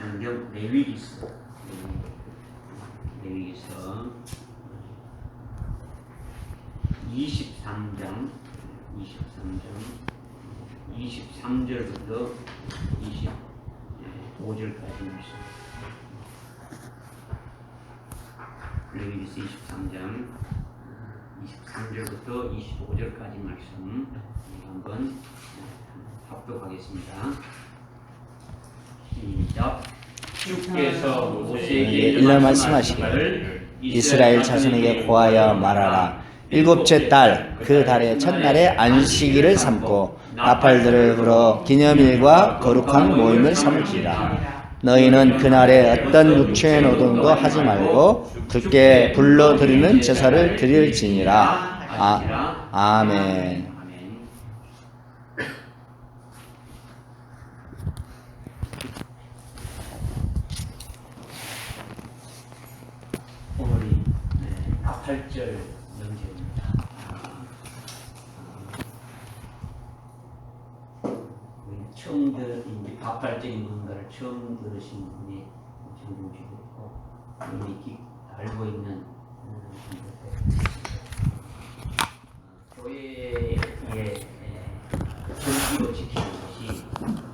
성경 레위기서 23장 23절부터 25절까지 말씀. 레위기서 23장 23절부터 25절까지 말씀 한번 합독하겠습니다. 시작. 주께서 모세에게 일러 말씀하시기를 이스라엘 자손에게 고하여 말하라. 일곱째 달 그 달의 첫날에 안식일을 삼고 나팔들을 불어 기념일과 거룩한 모임을 삼으시라. 너희는 그날에 어떤 육체의 노동도 하지 말고 주께 불러 드리는 제사를 드릴지니라. 아멘. 오늘이 나팔절 명절입니다. 처음 들은 나팔절이 뭔가를 처음 들으신 분이 정동주고 있고 이미 알고 있는 교회의 절기로 지키는 것이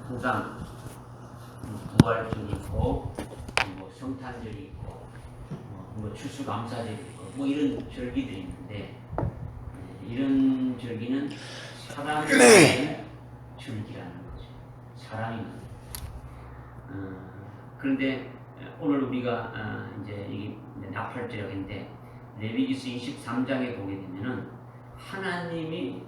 항상 부활절이 있고 뭐 성탄절이 있고 뭐 추수감사절이 있고 뭐 이런 절기들이 있는데 이런 절기는 사랑의 절기라는 거죠. 사랑이 그런데 오늘 우리가 이제 이 나팔절인데 레위기서 23장에 보게 되면은 하나님이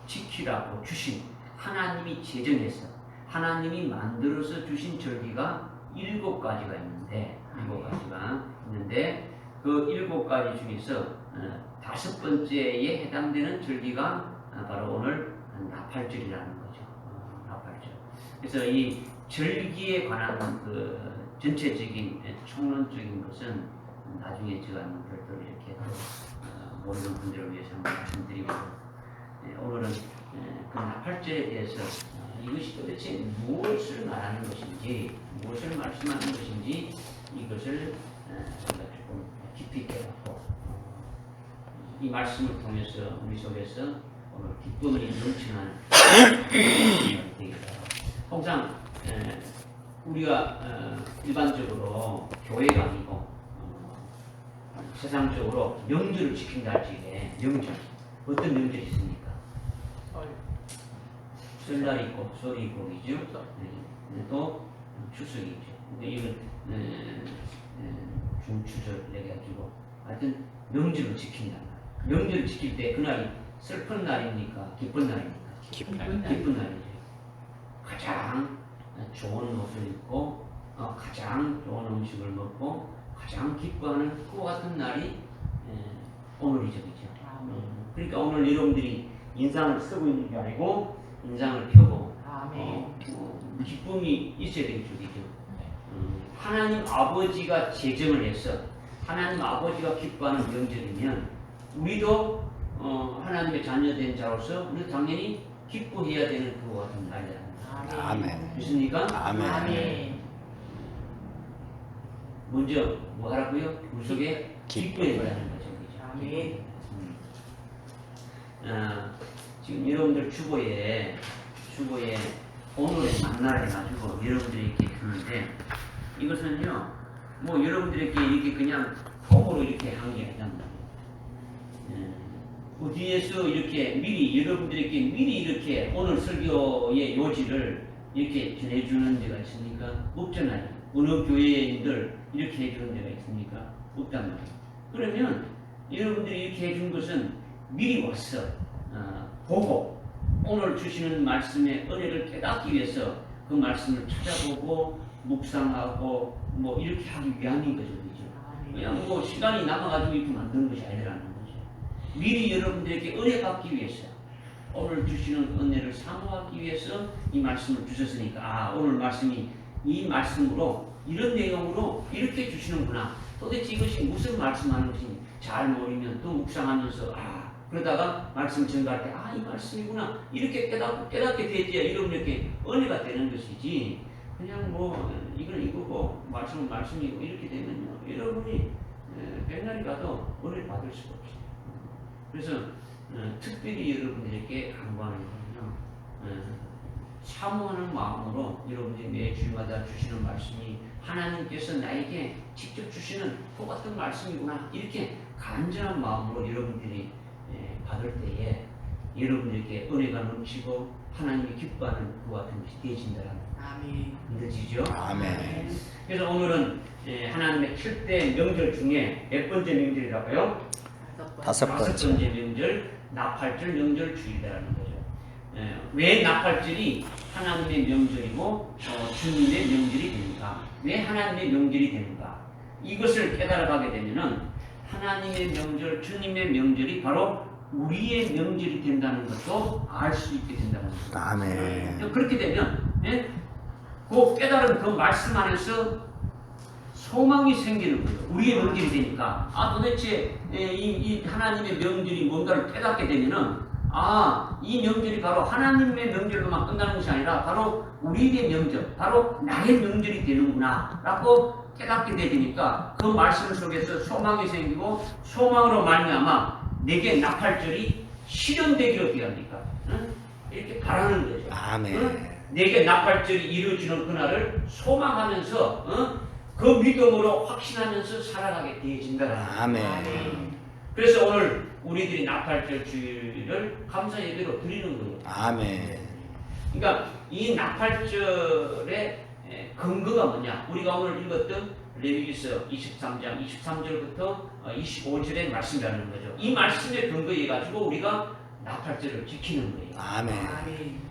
지키라고 주신 하나님이 제정해서 하나님이 만들어서 주신 절기가 7가지가 있는데 그 7가지 중에서 5번째에 해당되는 절기가 바로 오늘 나팔절이라는 거죠. 나팔절. 그래서 이 절기에 관한 그 전체적인 총론적인 것은 나중에 제가 별도로 이렇게 모르는 분들을 위해서 한번 말씀드리고 오늘은 그 나팔절에 대해서 이것이 도대체 무엇을 말하는 것인지 무엇을 말씀하는 것인지 이것을 조금 깊이 있게 갖고 이 말씀을 통해서 우리 속에서 오늘 기쁨이 넘치는 되겠다. 항상 우리가 일반적으로 교회가 아니고 세상적으로 명절을 지킨다 할지에 명절 어떤 명절이 있습니까? 설날이 있고 설이 있고 이죠. 또 추석이 있죠. 이건 중추절 내가지고 하여튼 명절을 지킨다. 명절을 지킬 때 그날이 슬픈 날입니까? 기쁜 날입니까? 기쁜 날이죠. 가장 좋은 옷을 입고 가장 좋은 음식을 먹고 가장 기뻐하는 그와 같은 날이 오늘이죠. 그죠? 그러니까 오늘 여러분들이 인상을 쓰고 있는 게 아니고 인상을 펴고 기쁨이 있어야 되겠죠. 그죠? 하나님 아버지가 제정을 해서 하나님 아버지가 기뻐하는 명절이면 우리도 하나님의 자녀된 자로서 우리도 당연히 기뻐해야 되는 그와 같은 날이라는 거죠. 아멘. 믿습니까? 아멘. 먼저 뭐 하라고요? 우리 속에 기뻐해야 된다는 거죠. 아멘. 지금 여러분들 주보에 오늘의 만나를 가지고 여러분들이 이렇게 주는데 이것은요 뭐 여러분들에게 이렇게 그냥 폼으로 이렇게 한 게 아니란 말이에요. 어디에서 이렇게 미리 여러분들에게 미리 이렇게 오늘 설교의 요지를 이렇게 전해주는 데가 있습니까? 없잖아요. 어느 교회인들 이렇게 해주는 데가 있습니까? 없단 말이에요. 그러면 여러분들이 이렇게 해준 것은 미리 와서 보고 오늘 주시는 말씀의 은혜를 깨닫기 위해서 그 말씀을 찾아보고 묵상하고 뭐 이렇게 하기 위함인 거죠. 그죠? 그냥 뭐 시간이 남아가지고 이렇게 만드는 것이 아니라는 거죠. 미리 여러분들에게 은혜 받기 위해서 오늘 주시는 은혜를 사모하기 위해서 이 말씀을 주셨으니까 오늘 말씀이 이 말씀으로 이런 내용으로 이렇게 주시는구나. 도대체 이것이 무슨 말씀하는 것인지 잘 모르면 또 묵상하면서 그러다가 말씀 전가할 때 이 말씀이구나 이렇게 깨닫게 되어야 이런 이렇게 은혜가 되는 것이지 그냥 뭐 이거는 이거 그거고 말씀은 말씀이고 이렇게 되면요 여러분이 백날이 가도 은혜를 받을 수가 없어요. 그래서 특별히 여러분들에게 강구하는 거는요 사모하는 마음으로 여러분들이 매 주마다 주시는 말씀이 하나님께서 나에게 직접 주시는 그 같은 말씀이구나 이렇게 간절한 마음으로 여러분들이 받을 때에 여러분들에게 은혜가 넘치고 하나님이 기뻐하는 그와 같은 것이 되어진다는 아멘. 믿어지죠? 아멘. 그래서 오늘은 하나님의 7대 명절 중에 몇 번째 명절이라고요? 다섯 번째 명절 나팔절 명절 주일이라는 거죠. 왜 나팔절이 하나님의 명절이고 주님의 명절이 되는가? 왜 하나님의 명절이 되는가? 이것을 깨달아가게 되면은 하나님의 명절, 주님의 명절이 바로 우리의 명절이 된다는 것도 알 수 있게 된다는 거죠. 아멘. 그렇게 되면 그 깨달은 그 말씀 안에서 소망이 생기는 거예요. 우리의 명절이 되니까 도대체 이 하나님의 명절이 뭔가를 깨닫게 되면은 이 명절이 바로 하나님의 명절로만 끝나는 것이 아니라 바로 우리의 명절, 바로 나의 명절이 되는구나 라고 깨닫게 되니까 그 말씀 속에서 소망이 생기고 소망으로 말미암아 내게 나팔절이 실현되기를 어떻게 합니까? 이렇게 바라는 거죠. 아멘. 내게 나팔절이 이루어지는 그날을 소망하면서 그 믿음으로 확신하면서 살아가게 되어진다. 아멘. 그래서 오늘 우리들이 나팔절 주일을 감사 예배로 드리는 거예요. 아멘. 그러니까 이 나팔절의 근거가 뭐냐? 우리가 오늘 읽었던 레위기서 23장 23절부터 25절의 말씀이라는 거죠. 이 말씀의 근거에 가지고 우리가 나팔절을 지키는 거예요. 아멘.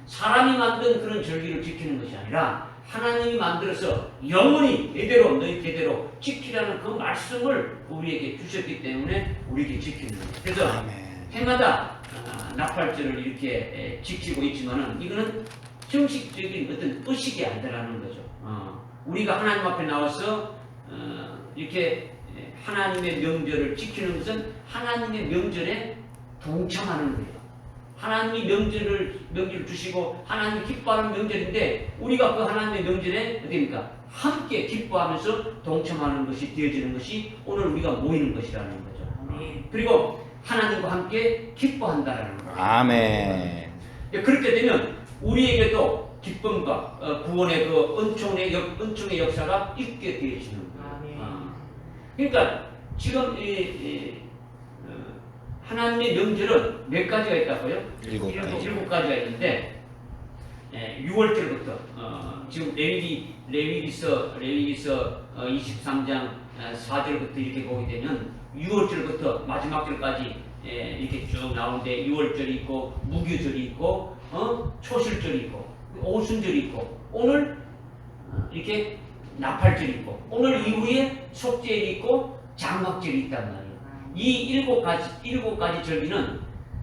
사람이 만든 그런 절기를 지키는 것이 아니라 하나님이 만들어서 영원히 대대로 너희 대대로 지키라는 그 말씀을 우리에게 주셨기 때문에 우리에게 지키는 거예요. 그래서 해마다 나팔절을 이렇게 지키고 있지만은 이거는 정식적인 어떤 의식이 아니라는 거죠. 우리가 하나님 앞에 나와서 이렇게 하나님의 명절을 지키는 것은 하나님의 명절에 동참하는 거예요. 하나님이 명절을 주시고 하나님이 기뻐하는 명절인데 우리가 그 하나님의 명절에 어디입니까? 함께 기뻐하면서 동참하는 것이 되어지는 것이 오늘 우리가 모이는 것이라는 거죠. 그리고 하나님과 함께 기뻐한다라는 거예요. 아멘. 그렇게 되면 우리에게도 기쁨과 구원의 그 은총의 역사가 있게 되어지는 거예요. 그러니까 지금 하나님의 명절은 몇 가지가 있다고요? 7가지가 있는데 6월절부터 지금 레위기서 23장 4절부터 이렇게 보게 되면 6월절부터 마지막 절까지 이렇게 쭉 나오는데 6월절이 있고 무교절이 있고 초실절이 있고 오순절이 있고 오늘 이렇게 나팔절이 있고 오늘 이후에 속죄일이 있고 장막절이 있단 말이에요. 이 7가지 절기는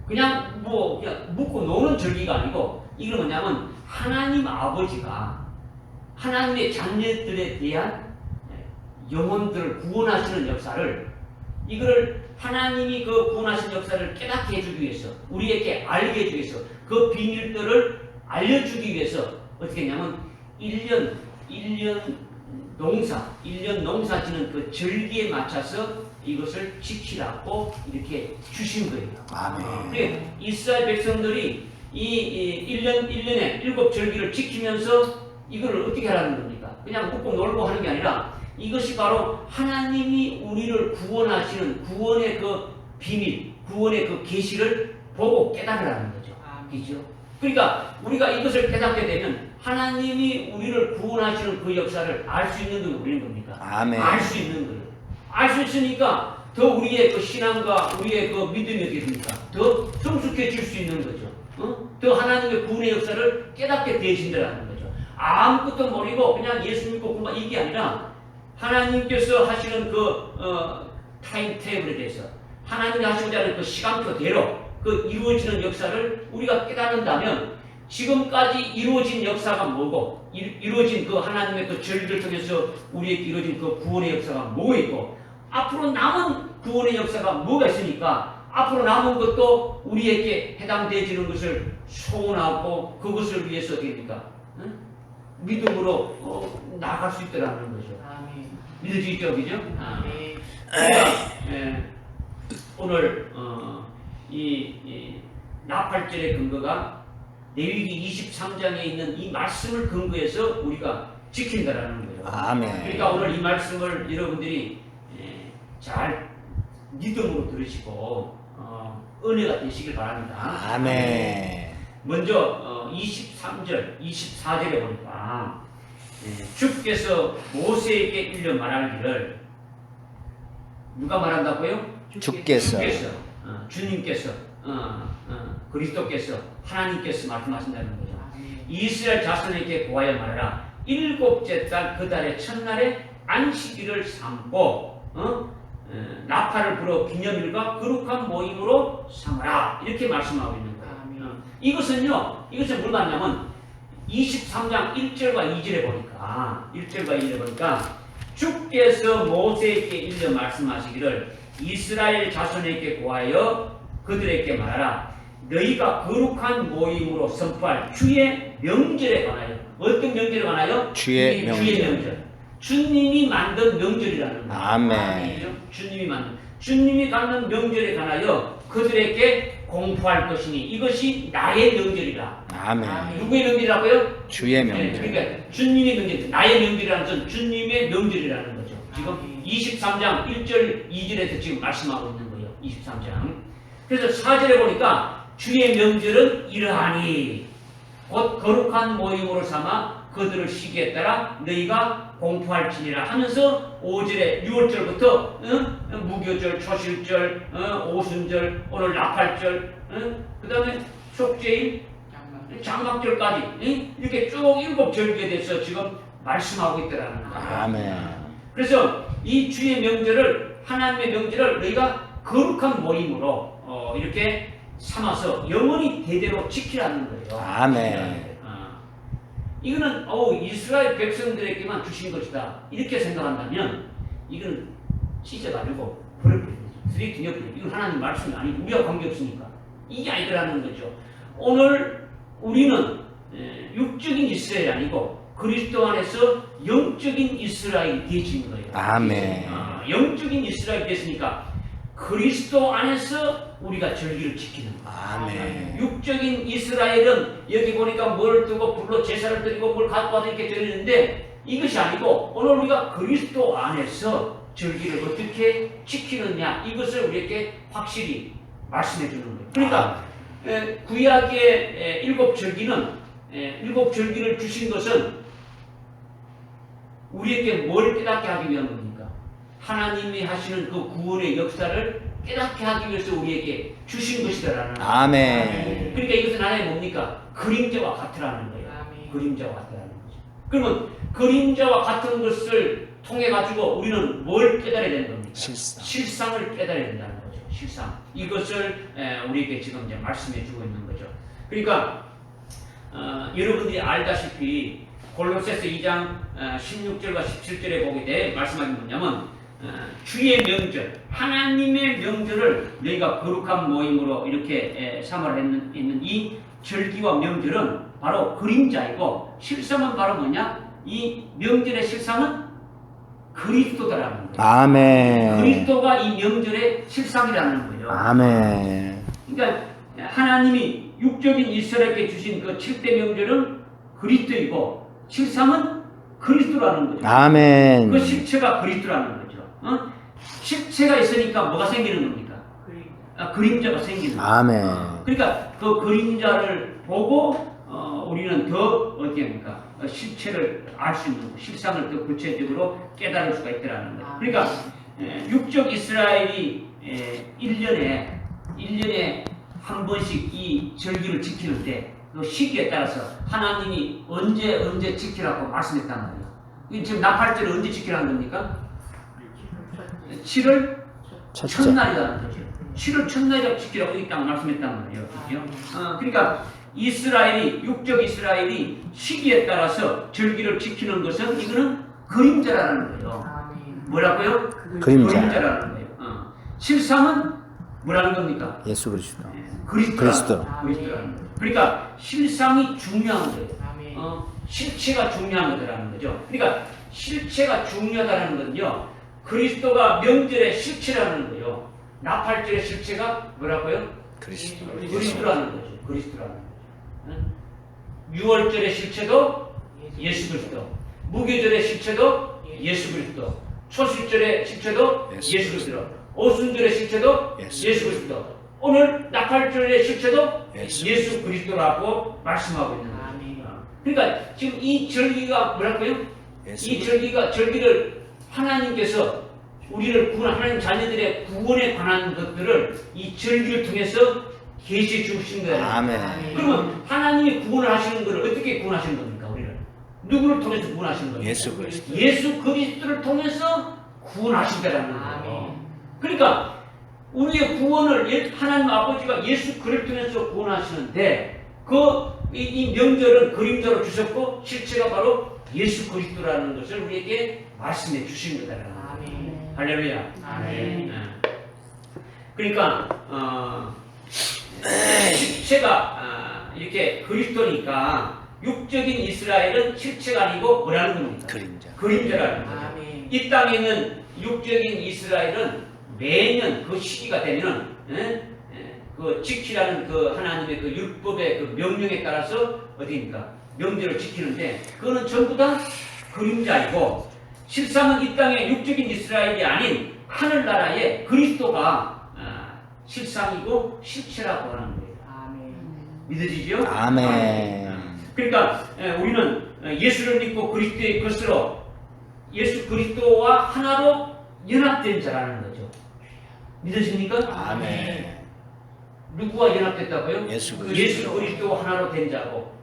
그냥 묻고 노는 절기가 아니고 이건 뭐냐면 하나님 아버지가 하나님의 자녀들에 대한 영혼들을 구원하시는 역사를 이거를 하나님이 그 구원하신 역사를 깨닫게 해주기 위해서 우리에게 알게 해주기 위해서 그 비밀들을 알려주기 위해서 어떻게 했냐면 1년 농사 지는 그 절기에 맞춰서 이것을 지키라고 이렇게 주신 거예요. 아멘. 이스라엘 백성들이 이 1년에 7절기를 지키면서 이거를 어떻게 하라는 겁니까? 그냥 묵고 놀고 하는 게 아니라 이것이 바로 하나님이 우리를 구원하시는 구원의 그 비밀, 구원의 그 계시를 보고 깨달으라는 거죠. 그죠? 그러니까 우리가 이것을 깨닫게 되면 하나님이 우리를 구원하시는 그 역사를 알 수 있는 건 우리는 겁니까? 아멘. 알 수 있는 거예요. 알 수 있으니까 더 우리의 그 신앙과 우리의 그 믿음이 어떻게 됩니까? 더 성숙해질 수 있는 거죠. 더 하나님의 구원의 역사를 깨닫게 되신다는 거죠. 아무것도 모르고 그냥 예수 믿고 그만 이게 아니라 하나님께서 하시는 그 타임 테이블에 대해서 하나님이 하시고자 하는 그 시간표대로 그 이루어지는 역사를 우리가 깨닫는다면 지금까지 이루어진 역사가 뭐고 이루어진 그 하나님의 그 절기를 통해서 우리에게 이루어진 그 구원의 역사가 뭐가 있고 앞으로 남은 구원의 역사가 뭐가 있으니까 앞으로 남은 것도 우리에게 해당되어지는 것을 소원하고 그것을 위해서 됩니까? 믿음으로 나아갈 수 있더라는 거죠. 아멘. 믿어지죠, 그죠? 아멘. 그러니까, 오늘 이 나팔절의 근거가 레위기 23장에 있는 이 말씀을 근거해서 우리가 지킨다라는 거예요. 아멘. 그러니까 오늘 이 말씀을 여러분들이 잘 믿음으로 들으시고 은혜가 되시길 바랍니다. 아멘. 먼저 23절, 24절에 보니까 주께서 모세에게 일러 말하기를 누가 말한다고요? 주께서. 주님께서 그리스도께서 하나님께서 말씀하신다는 거죠. 아멘. 이스라엘 자손에게 고하여 말하라. 일곱째 달 그 달의 첫날에 안식일을 삼고 나팔을 불어 기념일과 거룩한 모임으로 삼으라. 이렇게 말씀하고 있는 거예요. 아멘. 이것은 뭘 말하냐면 23장 1절과 2절에 보니까 주께서 모세에게 일러 말씀하시기를 이스라엘 자손에게 고하여 그들에게 말하라. 너희가 거룩한 모임으로 선포할 주의 명절에 관하여, 어떤 명절에 관하여? 주의 명절. 주님이 만든 명절이라는 거예요. 아멘. 주님이 갖는 명절에 관하여 그들에게 공포할 것이니 이것이 나의 명절이라. 아멘. 누구의 명절이라고요? 주의 명절. 그러니까 주님의 명절, 나의 명절이라는 것은 주님의 명절이라는 거죠. 지금 23장 1절 2절에서 지금 말씀하고 있는 거예요. 23장. 그래서 4절에 보니까 주의 명절은 이러하니 곧 거룩한 모임으로 삼아 그들을 시기에 따라 너희가 공포할지니라 하면서 5절에 6월절부터 무교절, 초실절, 오순절, 오늘 나팔절, 그 다음에 속죄일, 장막절까지 이렇게 쭉 7절기에 대해서 지금 말씀하고 있더라는 거예요. 아멘. 그래서 이 주의 명절을, 하나님의 명절을 너희가 거룩한 모임으로 이렇게 삼아서 영원히 대대로 지키라는 거예요. 아멘. 이거는 이스라엘 백성들에게만 주신 것이다 이렇게 생각한다면 이건 찢어가지고 버려버리죠. 쓰레기통에 이건 하나님 말씀이 아니고 우리와 관계없으니까 이게 아니더라는 거죠. 오늘 우리는 육적인 이스라엘이 아니고 그리스도 안에서 영적인 이스라엘이 되어진 거예요. 아멘. 영적인 이스라엘이 됐으니까 그리스도 안에서 우리가 절기를 지키는 거예요. 아멘. 육적인 이스라엘은 여기 보니까 뭘 두고 불로 제사를 드리고 뭘 갖고 와서 이렇게 드리는데 이것이 아니고 오늘 우리가 그리스도 안에서 절기를 어떻게 지키느냐 이것을 우리에게 확실히 말씀해 주는 거예요. 그러니까 구약의 7절기는 7절기를 주신 것은 우리에게 뭘 깨닫게 하기 위한 겁니까? 하나님이 하시는 그 구원의 역사를 깨닫게 하기 위해서 우리에게 주신 것이다라는 아멘. 그러니까 이것은 하나의 뭡니까? 그림자와 같으라는 거예요. 아멘. 그림자와 같으라는 거죠. 그러면 그림자와 같은 것을 통해 가지고 우리는 뭘 깨달아야 되는 겁니까? 실상을 깨달아야 된다는 거죠. 실상. 이것을 우리에게 지금 이제 말씀해 주고 있는 거죠. 그러니까 여러분들이 알다시피 골로새서 2장 16절과 17절에 보게 돼 말씀하신 뭐냐면 주의 명절, 하나님의 명절을 너희가 거룩한 모임으로 이렇게 삼아라 있는 이 절기와 명절은 바로 그림자이고 실상은 바로 뭐냐? 이 명절의 실상은 그리스도다라는 거예요. 아멘. 그리스도가 이 명절의 실상이라는 거예요. 아멘. 그러니까 하나님이 육적인 이스라엘에게 주신 그 7대 명절은 그리스도이고 실상은 그리스도라는 거죠. 아멘. 그 실체가 그리스도라는 거죠. 실체가 있으니까 뭐가 생기는 겁니까? 그림자가 생기는 거예요. 아멘. 그러니까 그 그림자를 보고 우리는 더 어떻게 합니까? 실체를 알 수 있는 거, 실상을 더 구체적으로 깨달을 수가 있더라는 거예요. 그러니까 육적 이스라엘이 1년에 한 번씩 이 절기를 지키는데 그 시기에 따라서 하나님이 언제 지키라고 말씀했단 말이에요. 지금 나팔절을 언제 지키라는 겁니까? 7월 첫째. 첫날이라는 거죠. 7월 첫날이라고 지키라고 이 땅 말씀했단 말이에요. 그죠? 그러니까 이스라엘이 육적 이스라엘이 시기에 따라서 절기를 지키는 것은 이거는 그림자라는 거예요. 뭐라고요? 그림자라는 거예요. 실상은 뭐라는 겁니까? 예수 그리스도. 그리스도라는 그리스도. 거예요. 그러니까 실상이 중요한 거예요. 실체가 중요한 거라는 거죠. 그러니까 실체가 중요하다는 건요. 그리스도가 명절의 실체라는 거예요. 나팔절의 실체가 뭐라고요? 그리스도라는 거죠. 그리스도라는 거죠. 응? 유월절의 실체도 예수 그리스도, 무교절의 실체도 예수 그리스도, 초실절의 실체도 예수 그리스도, 오순절의 실체도 예수 그리스도, 오늘 나팔절의 실체도 예수 그리스도라고 말씀하고 있는 거예요. 그러니까 지금 이 절기가 뭐랄까요? 이 절기를 하나님께서 우리를 하나님 자녀들의 구원에 관한 것들을 이 절기를 통해서 계시해 주신 거예요. 아멘. 그러면 하나님이 구원을 하시는 것을 어떻게 구원하시는 겁니까? 우리를 누구를 통해서 구원하시는 겁니까? 예수 그리스도. 예수 그리스도를 통해서 구원하신다라는 거예요. 그러니까 우리의 구원을 하나님 아버지가 예수 그리스도를 통해서 구원하시는데 이 명절은 그림자로 주셨고 실체가 바로 예수 그리스도라는 것을 우리에게 말씀해 주신 거다라는 거예요. 할렐루야. 아멘. 그러니까 실체가 이렇게 그리스도니까 육적인 이스라엘은 실체가 아니고 뭐라는 겁니까? 그림자라는 거죠. 이 땅에 있는 육적인 이스라엘은 매년 그 시기가 되면 그 지키라는 그 하나님의 그 율법의 그 명령에 따라서 어디입니까? 명절을 지키는데 그거는 전부 다 그림자이고 실상은 이 땅의 육적인 이스라엘이 아닌 하늘나라의 그리스도가 실상이고 실체라고 하는 거예요. 믿으시죠? 아멘. 그러니까 우리는 예수를 믿고 그리스도의 것으로 예수 그리스도와 하나로 연합된 자라는 거죠. 믿으십니까? 아멘. 누구와 연합됐다고요? 예수 그리스도와 하나로 된 자고,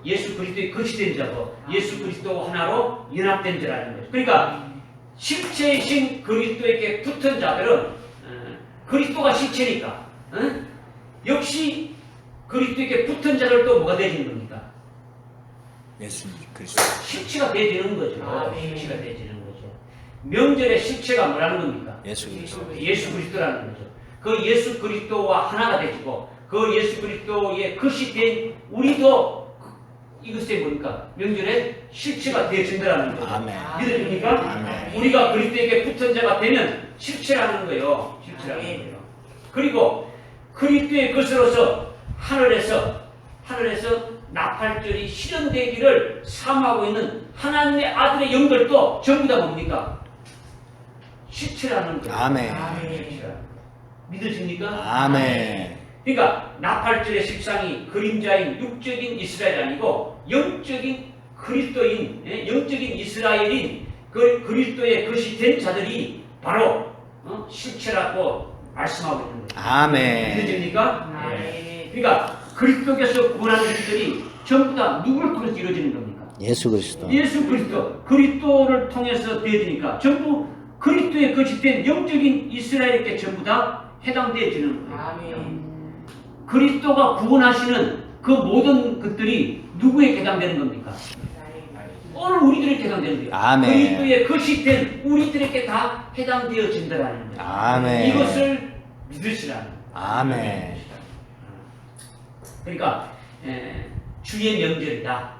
예수 그리스도의 것이 된 자고, 예수 그리스도와 하나로 연합된 자라는 거죠. 그러니까 실체이신 그리스도에게 붙은 자들은 그리스도가 실체니까, 역시 그리스도에게 붙은 자들도 뭐가 되지는 겁니까? 예수님 그리스도. 실체가 되지는 거죠. 실체가 되지는 거죠. 명절의 실체가 뭐라는 겁니까? 예수 그리스도. 예수 그리스도라는 거죠. 그 예수 그리스도와 하나가 되시고 그 예수 그리스도의 것이 된 우리도 이것에 뭡니까? 명절의 실체가 되어진다는 거죠. 아멘. 믿으십니까? 아멘. 우리가 그리스도에게 붙은 자가 되면 실체라는 거예요. 실체라는 거예요. 그리고 그리스도의 것으로서 하늘에서 나팔절이 실현되기를 사모하고 있는 하나님의 아들의 영들도 전부 다 뭡니까? 실체라는 거예요. 아멘. 믿으십니까? 아멘. 그러니까 나팔절의 실상이 그림자인 육적인 이스라엘이 아니고 영적인 그리스도인, 영적인 이스라엘인 그 그리스도의 것이 된 자들이 바로 실체라고 말씀하고 있는 거예요. 아멘. 믿으십니까? 그러니까 그리스도께서 구원하는 일들이 전부 다 누구를 통해서 이루어지는 겁니까? 예수 그리스도. 예수 그리스도, 그리스도를 통해서 되어지니까 전부 그리스도의 것이 된 영적인 이스라엘에게 전부 다 해당되어지는 거예요. 그리스도가 구원하시는 그 모든 것들이 누구에게 해당되는 겁니까? 오늘 우리들에게 해당되는 거예요. 아멘. 그리스도의 것이 된 우리들에게 다 해당되어진다는 거예요. 아멘. 이것을 믿으시라는 거예요. 아멘. 그러니까 주의 명절이다,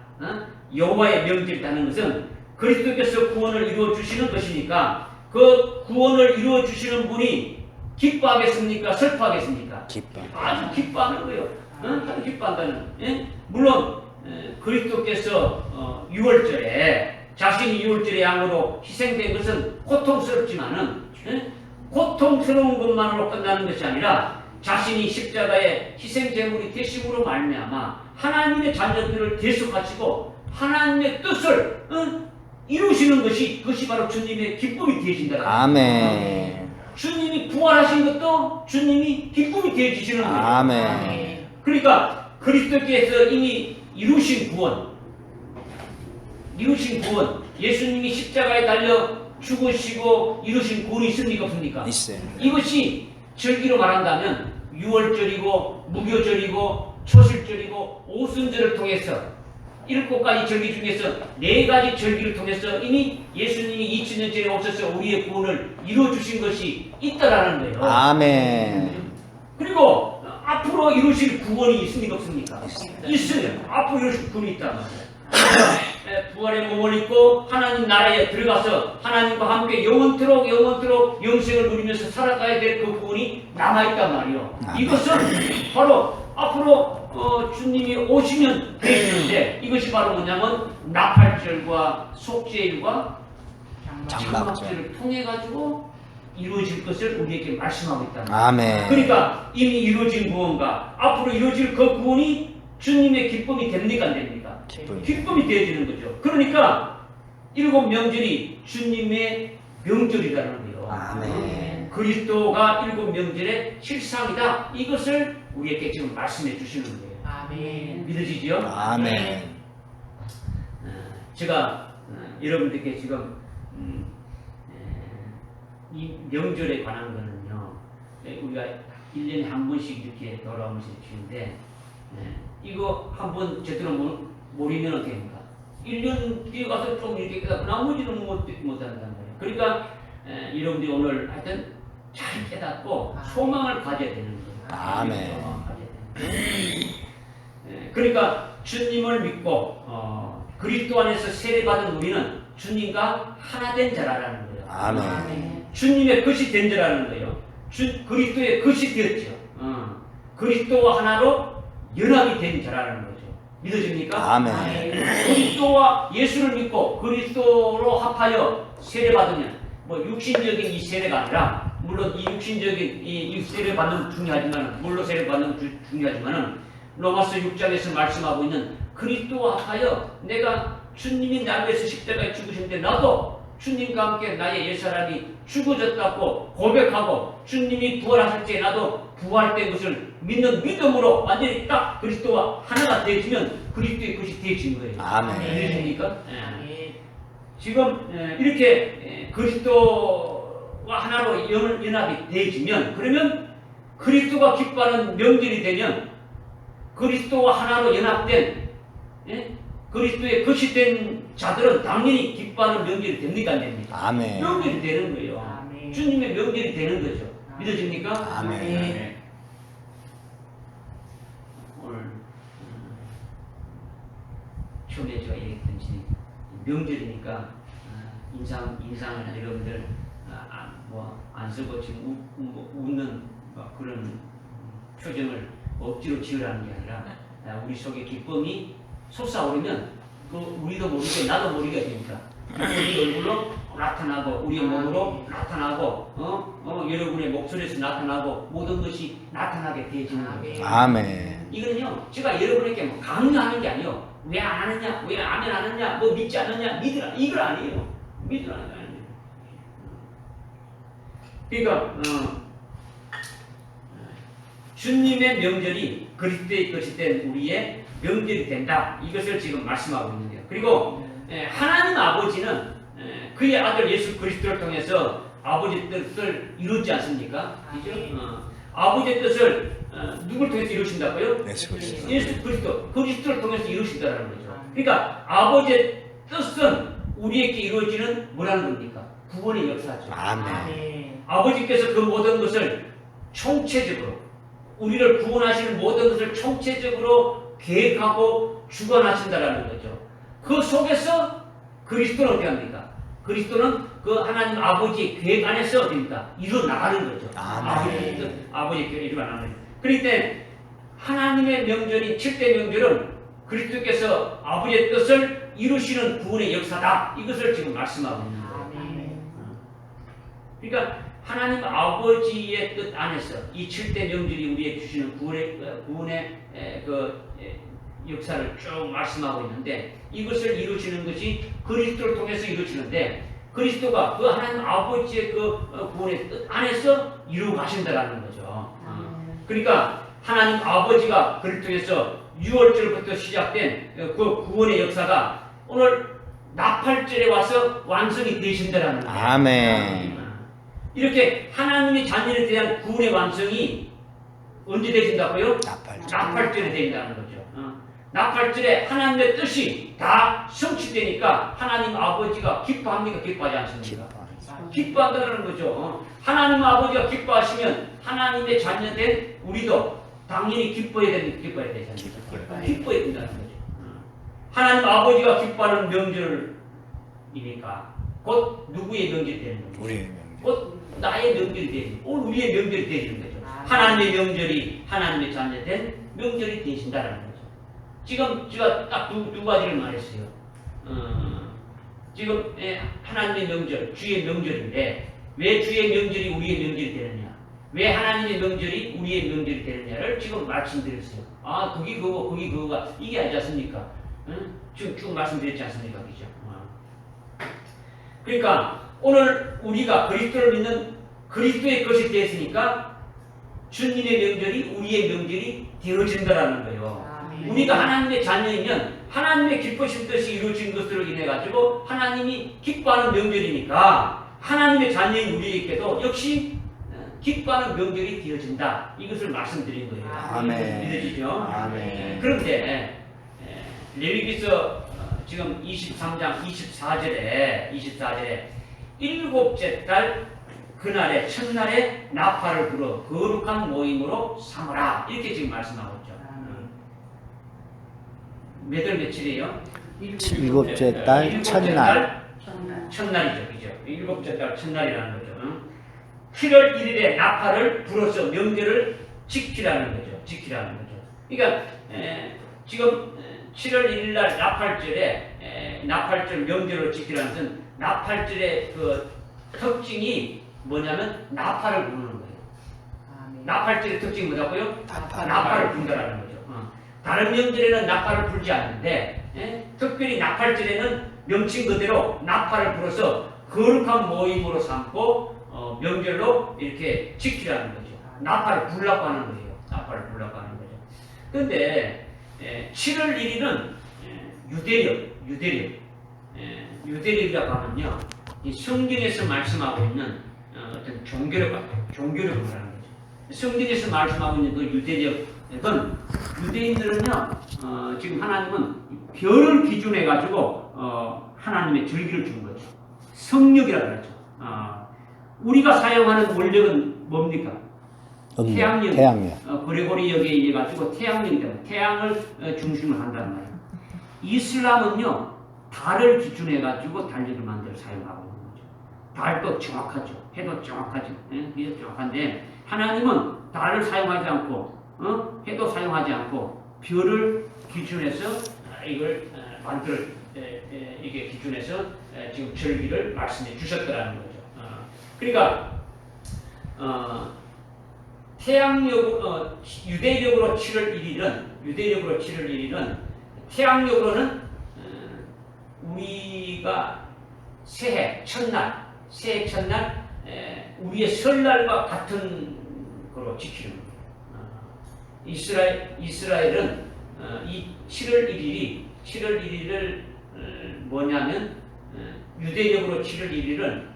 여호와의 명절이라는 것은 그리스도께서 구원을 이루어 주시는 것이니까 그 구원을 이루어 주시는 분이 기뻐하겠습니까? 슬퍼하겠습니까? 기뻐. 아주 기뻐하는 거예요. 아주 기뻐한다는. 물론 그리스도께서 6월절에 자신이 6월절의 양으로 희생된 것은 고통스럽지만은 고통스러운 것만으로 끝나는 것이 아니라 자신이 십자가의 희생 제물이 되심으로 말미암아 하나님의 자녀들을 대속하시고 하나님의 뜻을 이루시는 그것이 바로 주님의 기쁨이 되어진다. 아멘. 주님이 부활하신 것도 주님이 기쁨이 되어지시는 거예요. 아멘. 그러니까 그리스도께서 이미 이루신 구원, 예수님이 십자가에 달려 죽으시고 이루신 구원이 있습니까? 없습니까? 있어요. 이것이 절기로 말한다면 6월절이고 무교절이고 초실절이고 오순절을 통해서 7가지 절기 중에서 4가지 절기를 통해서 이미 예수님이 2000년 전에 오셔서 우리의 구원을 이루어주신 것이 있다라는 거예요. 아멘. 그리고 앞으로 이루실 구원이 있습니까? 없습니까? 있어요. 앞으로 이루실 구원이 있단 말이에요. 부활의 몸을 입고 하나님 나라에 들어가서 하나님과 함께 영원토록 영생을 누리면서 살아가야 될 그 부분이 남아있단 말이요. 이것은 바로 앞으로 주님이 오시면 되시는데 이것이 바로 뭐냐면 나팔절과 속죄일과 장막절을 통해 가지고 이루어질 것을 우리에게 말씀하고 있다. 아멘. 그러니까 이미 이루어진 구원과 앞으로 이루어질 그 구원이 주님의 기쁨이 됩니까 안 됩니까? 기쁨이 되어지는 거죠. 그러니까 일곱 명절이 주님의 명절이라는 거예요. 아멘. 그리스도가 일곱 명절의 실상이다. 이것을 우리에게 지금 말씀해 주시는 거예요. 아멘. 믿으시죠? 아멘. 제가 여러분들께 지금 이 명절에 관한 거는요, 우리가 1년에 한 번씩 이렇게 돌아오면서 주는데, 이거 한 번 제대로 모르면 어떻게 됩니까? 1년 뒤에 가서 좀 이렇게 깨닫고 나머지는 못한단 말이에요. 그러니까 여러분들이 오늘 하여튼 잘 깨닫고 소망을 가져야 되는 거예요. 아멘. 소망을 가져야 되는 거예요. 그러니까 주님을 믿고 그리스도 안에서 세례받은 우리는 주님과 하나 된 자라는 거예요. 아멘. 주님의 것이 된 자라는 거예요. 그리스도의 것이 되었죠. 그리스도와 하나로 연합이 된 자라는 거죠. 믿어집니까? 아멘. 그리스도와 예수를 믿고 그리스도로 합하여 세례받으면 뭐 육신적인 이 세례가 아니라 물론 이 육신적인 이 세례받는 중요하지만 물로 세례받는 중요하지만은 로마서 6장에서 말씀하고 있는 그리스도와 합하여 내가 주님이 나를 위해서 십자가에 죽으셨는데 나도 주님과 함께 나의 옛사람이 죽어졌다고 고백하고 주님이 부활하실 때 나도 부활된 것을 믿는 믿음으로 완전히 딱 그리스도와 하나가 되어지면 그리스도의 것이 되어진 거예요. 아멘. 이해되십니까? 지금 이렇게 그리스도와 하나로 연합이 되어지면 그러면 그리스도가 기뻐하는 명절이 되면 그리스도와 하나로 연합된 그리스도의 것이 된 자들은 당연히 기뻐하는 명절이 됩니까 안 됩니까? 아멘. 명절이 되는 거예요. 아멘. 주님의 명절이 되는 거죠. 믿어집니까? 아멘. 오늘 처음에 제가 얘기했듯이 명절이니까 인상을 여러분들 뭐 안 쓰고 지금 웃는 그런 표정을 억지로 지으라는 게 아니라 우리 속에 기쁨이 솟아오르면 그 우리도 모르게 나도 모르게 됩니다. 우리 얼굴로 나타나고 우리의 몸으로 나타나고 여러분의 목소리에서 나타나고 모든 것이 나타나게 되어지는 거예요. 아멘. 이거는요 제가 여러분에게 뭐 강요하는 게 아니에요. 왜 안 하느냐, 왜 아멘 안 하느냐, 뭐 믿지 않느냐, 믿으라 이걸 아니에요. 믿으라는 거 아니에요. 그러니까 주님의 명절이 그리스도의 것이 된 우리의 명절이 된다. 이것을 지금 말씀하고 있는데요. 그리고 하나님 아버지는 그의 아들 예수 그리스도를 통해서 아버지의 뜻을 이루지 않습니까? 그죠? 아버지의 뜻을 누굴 통해서 이루신다고요? 예수 그리스도. 예수 그리스도를 통해서 이루신다는 거죠. 그러니까 아버지의 뜻은 우리에게 이루어지는 뭐라는 겁니까? 구원의 역사죠. 아멘. 아버지께서 그 모든 것을 총체적으로 우리를 구원하시는 모든 것을 총체적으로 계획하고 주관하신다라는 거죠. 그 속에서 그리스도는 어떻게 합니까? 그리스도는 그 하나님 아버지의 계획 안에서 어떻습니까? 이루어 나가는 거죠. 아멘. 아버지의 계획 이루어 나가는 거죠. 그럴 때 하나님의 명절인 7대 명절은 그리스도께서 아버지의 뜻을 이루시는 구원의 역사다. 이것을 지금 말씀하고 있는 거예요. 그러니까 하나님 아버지의 뜻 안에서 이 7대 명절이 우리에게 주시는 구원의 역사를 쭉 말씀하고 있는데 이것을 이루시는 것이 그리스도를 통해서 이루시는데 그리스도가 그 하나님 아버지의 그 구원의 뜻 안에서 이루어 가신다라는 거죠. 그러니까 하나님 아버지가 그를 통해서 6월절부터 시작된 그 구원의 역사가 오늘 나팔절에 와서 완성이 되신다라는 거예요. 아멘. 이렇게 하나님의 자녀에 대한 구원의 완성이 언제 되신다고요? 나팔절에 된다는 거죠. 나팔절에 하나님의 뜻이 다 성취되니까 하나님 아버지가 기뻐합니까? 기뻐하지 않습니까? 기뻐한다는 거죠. 하나님 아버지가 기뻐하시면 하나님의 자녀된 우리도 당연히 기뻐해야 되지 않습니까? 기뻐해야 된다는 거죠. 하나님 아버지가 기뻐하는 명절이니까 곧 누구의 명절이 되는 겁니까? 우리의 명절. 곧 나의 명절이 되는 거죠. 우리의 명절이 되는 거죠. 하나님의 명절이 하나님의 자녀된 명절이 되신다는 거죠. 지금 제가 딱 두 가지를 말했어요. 지금 하나님의 명절, 주의 명절인데 왜 주의 명절이 우리의 명절이 되느냐? 왜 하나님의 명절이 우리의 명절이 되느냐를 지금 말씀드렸어요. 아, 그게 그거, 그게 그거가 이게 아니지 않습니까? 지금 쭉 말씀드렸지 않습니까? 그죠? 그러니까 오늘 우리가 그리스도를 믿는 그리스도의 것이 되었으니까 주님의 명절이 우리의 명절이 되어진다라는 거예요. 우리가 하나님의 자녀이면 하나님의 기쁘신 뜻이 이루어진 것으로 인해 가지고 하나님이 기뻐하는 명절이니까 하나님의 자녀인 우리에게도 역시 기뻐하는 명절이 되어진다. 이것을 말씀드린 거예요. 아멘. 믿으시죠? 아멘. 그런데 레위기서 지금 23장 24절에 일곱째 달 그날에 첫날에 나팔을 불어 거룩한 모임으로 삼으라. 이렇게 지금 말씀하고 있죠. 몇 월 며칠이에요? 일곱째 달 첫날. 첫날이죠. 그죠? 일곱째 달 첫날이라는 거죠. 7월 1일에 나팔을 불어서 명절을 지키라는 거죠. 그러니까 지금 7월 1일 날 나팔절 명절을 지키라는 것은 나팔절의 그 특징이 뭐냐면 나팔을 부르는 거예요. 나팔절의 특징이 뭐라고요? 나팔을 분다라는 거죠. 다른 명절에는 나팔을 불지 않는데 특별히 나팔절에는 명칭 그대로 나팔을 불어서 거룩한 모임으로 삼고 명절로 이렇게 지키라는 거죠. 나팔을 불라고 하는 거예요. 그런데 7월 1일은 유대력이라고 하면요, 이 성경에서 말씀하고 있는 어떤 종교력을 말하는 거죠. 성경에서 말씀하고 있는 그 유대력은 유대인들은요, 지금 하나님은 별을 기준해 가지고 하나님의 절기를 준 거죠. 성력이라고 하죠. 우리가 사용하는 원력은 뭡니까? 태양력. 그레고리역에 의해 가지고 태양력이 때문에 태양을 중심으로 한단 말이에요. 이슬람은요, 달을 기준해 가지고 달력을 만들어 사용하고 있는 거죠. 달도 정확하죠. 해도 정확하죠. 해도 정확한데 하나님은 달을 사용하지 않고 해도 사용하지 않고 별을 기준해서 이걸 만들어 이게 기준해서 지금 절기를 말씀해 주셨더라는 거죠. 그러니까 태양력으로 유대력으로 7월 1일은 태양력으로는 우리가 새해 첫날 우리의 설날과 같은 거로 지키는 거예요. 이스라엘은 이 7월 1일을 뭐냐면 유대력으로 7월 1일은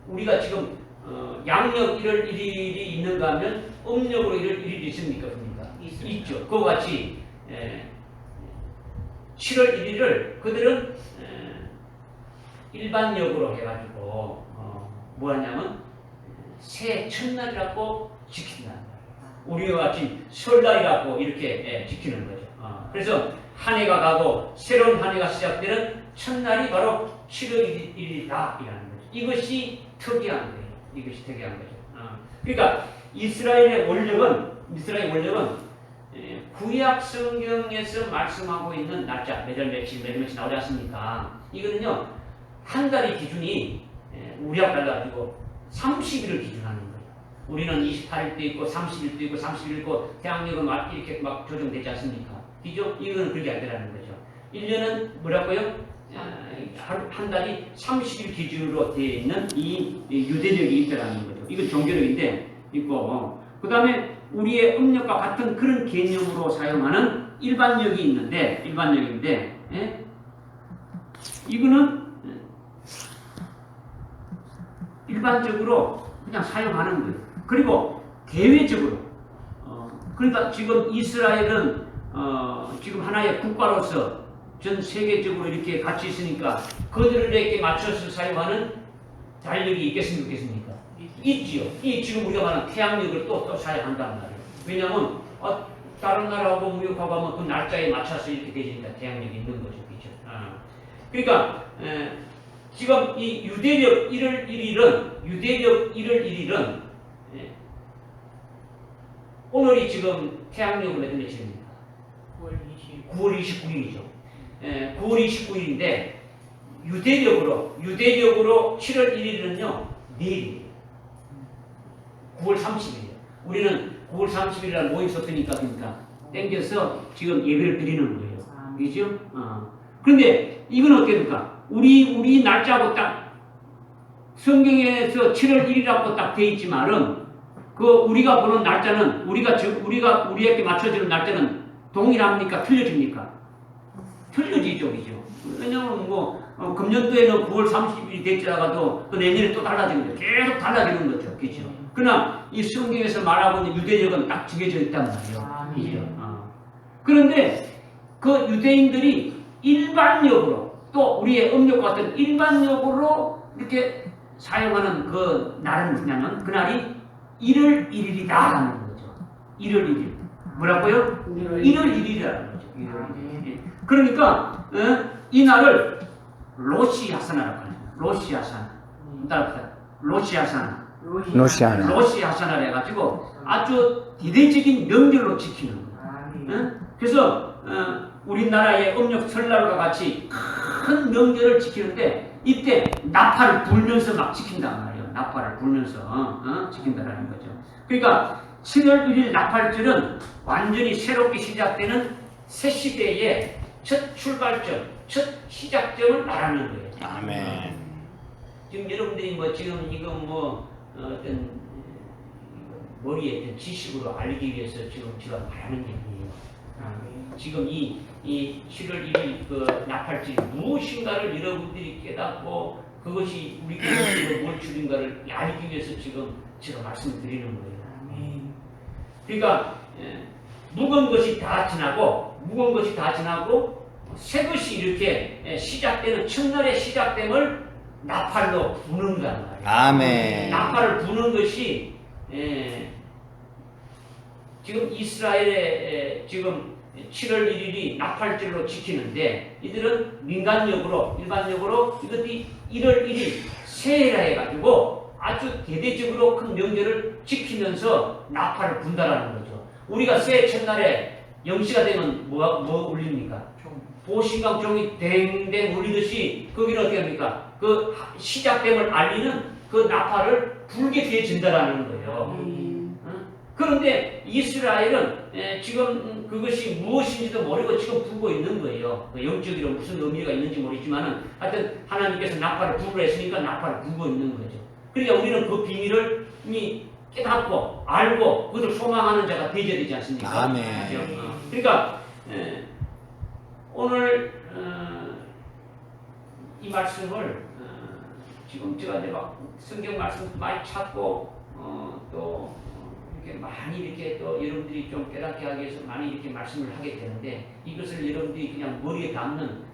우리가 지금 양력 1월 1일이 있는가 하면 음력으로 1월 1일이 있습니까? 있죠. 그와 같이 7월 1일을 그들은 일반력으로 해가지고 뭐 하냐면 새해 첫날이라고 지킨다. 우리와 같이 설날이라고 이렇게 지키는 거죠. 그래서 한 해가 가고 새로운 한 해가 시작되는 첫날이 바로 7월 1일이다 이라는 거죠. 이것이 특이한 거예요. 그러니까 이스라엘의 원력은 구약 성경에서 말씀하고 있는 날짜 몇 월 며칠 나오지 않습니까? 이거는요, 한 달의 기준이 우리하고 달라가지고 30일을 기준하는 거예요. 우리는 28일도 있고 30일도 있고 30일 있고 태양력은 이렇게 막 조정되지 않습니까? 그죠? 이거는 그렇게 안 되라는 거죠. 1년은 뭐라고요? 한 달이 30일 기준으로 되어 있는 이 유대력이 있다라는 거죠. 이건 종교력인데 있고, 그 다음에 우리의 음력과 같은 그런 개념으로 사용하는 일반력인데 이거는 일반적으로 그냥 사용하는 거예요. 그리고 대외적으로 그러니까 지금 이스라엘은 지금 하나의 국가로서 전 세계적으로 이렇게 같이 있으니까 그들에게 맞춰서 사용하는 달력이 있겠습니까? 있지요. 이 지금 우리가 말하는 태양력을 또 사용한단 말이에요. 왜냐하면 다른 나라하고 무역하고 하면 그 날짜에 맞춰서 이렇게 되니까 대항력이 있는 거죠. 그죠? 그러니까, 지금 이 유대력 1월 1일은, 오늘이 지금 태양력으로 몇 며칠입니까? 9월 29일이죠. 9월 29일인데, 유대력으로 7월 1일은요, 내일이에요. 9월 30일이에요. 우리는 9월 30일 날 모임 있었으니까, 그러니까, 땡겨서 지금 예배를 드리는 거예요. 그죠? 그런데, 이건 어떻습니까? 우리 날짜하고 딱, 성경에서 7월 1일이라고 딱 돼 있지만은, 우리가 보는 날짜는, 우리에게 맞춰지는 날짜는 동일합니까? 틀려집니까? 틀려지죠, 그죠? 왜냐면 금년도에는 9월 30일이 될지라도 또 내년에 또 달라지는 거죠. 계속 달라지는 거죠. 그죠? 그러나 이 성경에서 말하고 있는 유대력은 딱 정해져 있단 말이에요. 그죠? 그런데 그 유대인들이 일반력으로 또 우리의 음력과 같은 일반력으로 이렇게 사용하는 그 날은 뭐냐면 그날이 1월 1일이다라는 거죠. 1월 1일. 뭐라고요? 1월 1일이라는 거죠. 1월 1일. 그러니까 이 날을 로시하사나라고 하는 거예요. 로시하사나. 따라합시다. 로시하사나. 로시하사나를 해가지고 아주 대대적인 명절로 지키는 거예요. 그래서 우리나라의 음력 설날과 같이 큰 명절을 지키는데 이때 나팔을 불면서 막 지킨단 말이에요. 나팔을 불면서 지킨다는 거죠. 그러니까 7월 1일 나팔절은 완전히 새롭게 시작되는 새 시대의 첫 출발점, 첫 시작점을 말하는 거예요. 아멘. 지금 여러분들이 지금 이거 어떤 머리에 어떤 지식으로 알기 위해서 지금 제가 말하는 얘기예요. 지금 이 7월 1일 그 나팔절이 무엇인가를 여러분들이 깨닫고 그것이 우리 교회의 뭘줄인가를 알기 위해서 지금 제가 말씀을 드리는 거예요. 그러니까 묵은 것이 다 지나고 새 것이 이렇게 시작되는 첫날의 시작됨을 나팔로 부는 거란 말이에요. 아멘. 나팔을 부는 것이 지금 이스라엘의 지금 7월 1일이 나팔절로 지키는데 이들은 일반적으로 이것이 1월 1일 새해라 해가지고 아주 대대적으로 큰 명절을 지키면서 나팔을 분다라는 거죠. 우리가 새해 첫날에 0시가 되면 뭐 울립니까? 보신강 종이 댕댕 울리듯이 거기는 어떻게 합니까? 그 시작됨을 알리는 그 나팔을 불게 되어진다라는 거예요. 그런데 이스라엘은 지금 그것이 무엇인지도 모르고 지금 불고 있는 거예요. 영적으로 무슨 의미가 있는지 모르지만은 하여튼 하나님께서 나팔을 부으라 했으니까 나팔을 불고 있는 거죠. 그러니까 우리는 그 비밀을 이미 깨닫고 알고 그것을 소망하는 자가 되어야 되지 않습니까? 아멘. 그러니까 오늘 이 말씀을 지금 제가 성경 말씀 많이 찾고 또 이렇게 많이 이렇게 또 여러분들이 좀 깨닫게 하기 위해서 많이 이렇게 말씀을 하게 되는데 이것을 여러분들이 그냥 머리에 담는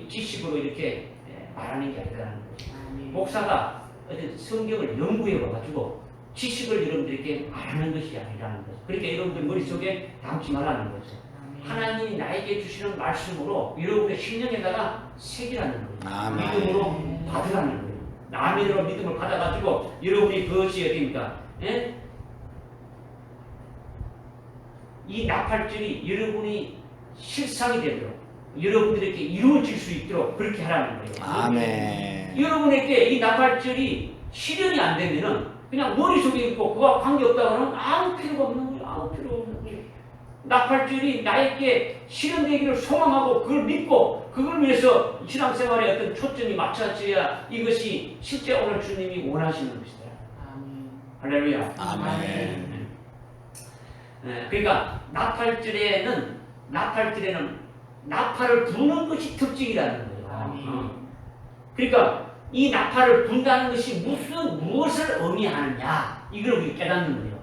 지식으로 이렇게 말하는 게 아니라는 거죠. 목사가 어떤 성경을 연구해 와가지고 지식을 여러분들에게 말하는 것이 아니라는 거죠. 그러니까 여러분들 머릿속에 담지 말라는 거죠. 하나님이 나에게 주시는 말씀으로 여러분의 심령에다가 새기라는 거예요. 믿음으로 받으라는 거예요. 아멘으로 믿음을 받아가지고 여러분이 그것이 어디입니까? 이 나팔절이 여러분이 실상이 되도록 여러분들에게 이루어질 수 있도록 그렇게 하라는 거예요. 아멘. 여러분에게 이 나팔절이 실현이 안 되면은 그냥 머릿속에 있고 그와 관계없다고는 아무 필요가 없는 거예요. 아무 필요 없는 거예요. 나팔절이 나에게 실현되기를 소망하고 그걸 믿고 그걸 위해서 신앙생활에 어떤 초점이 맞춰져야 이것이 실제 오늘 주님이 원하시는 것이다. 아멘. 할렐루야. 아멘. 그러니까 나팔절에는 나팔을 부는 것이 특징이라는 거예요. 그러니까 이 나팔을 분다는 것이 무엇을 의미하느냐 이걸 우리 깨닫는 거예요.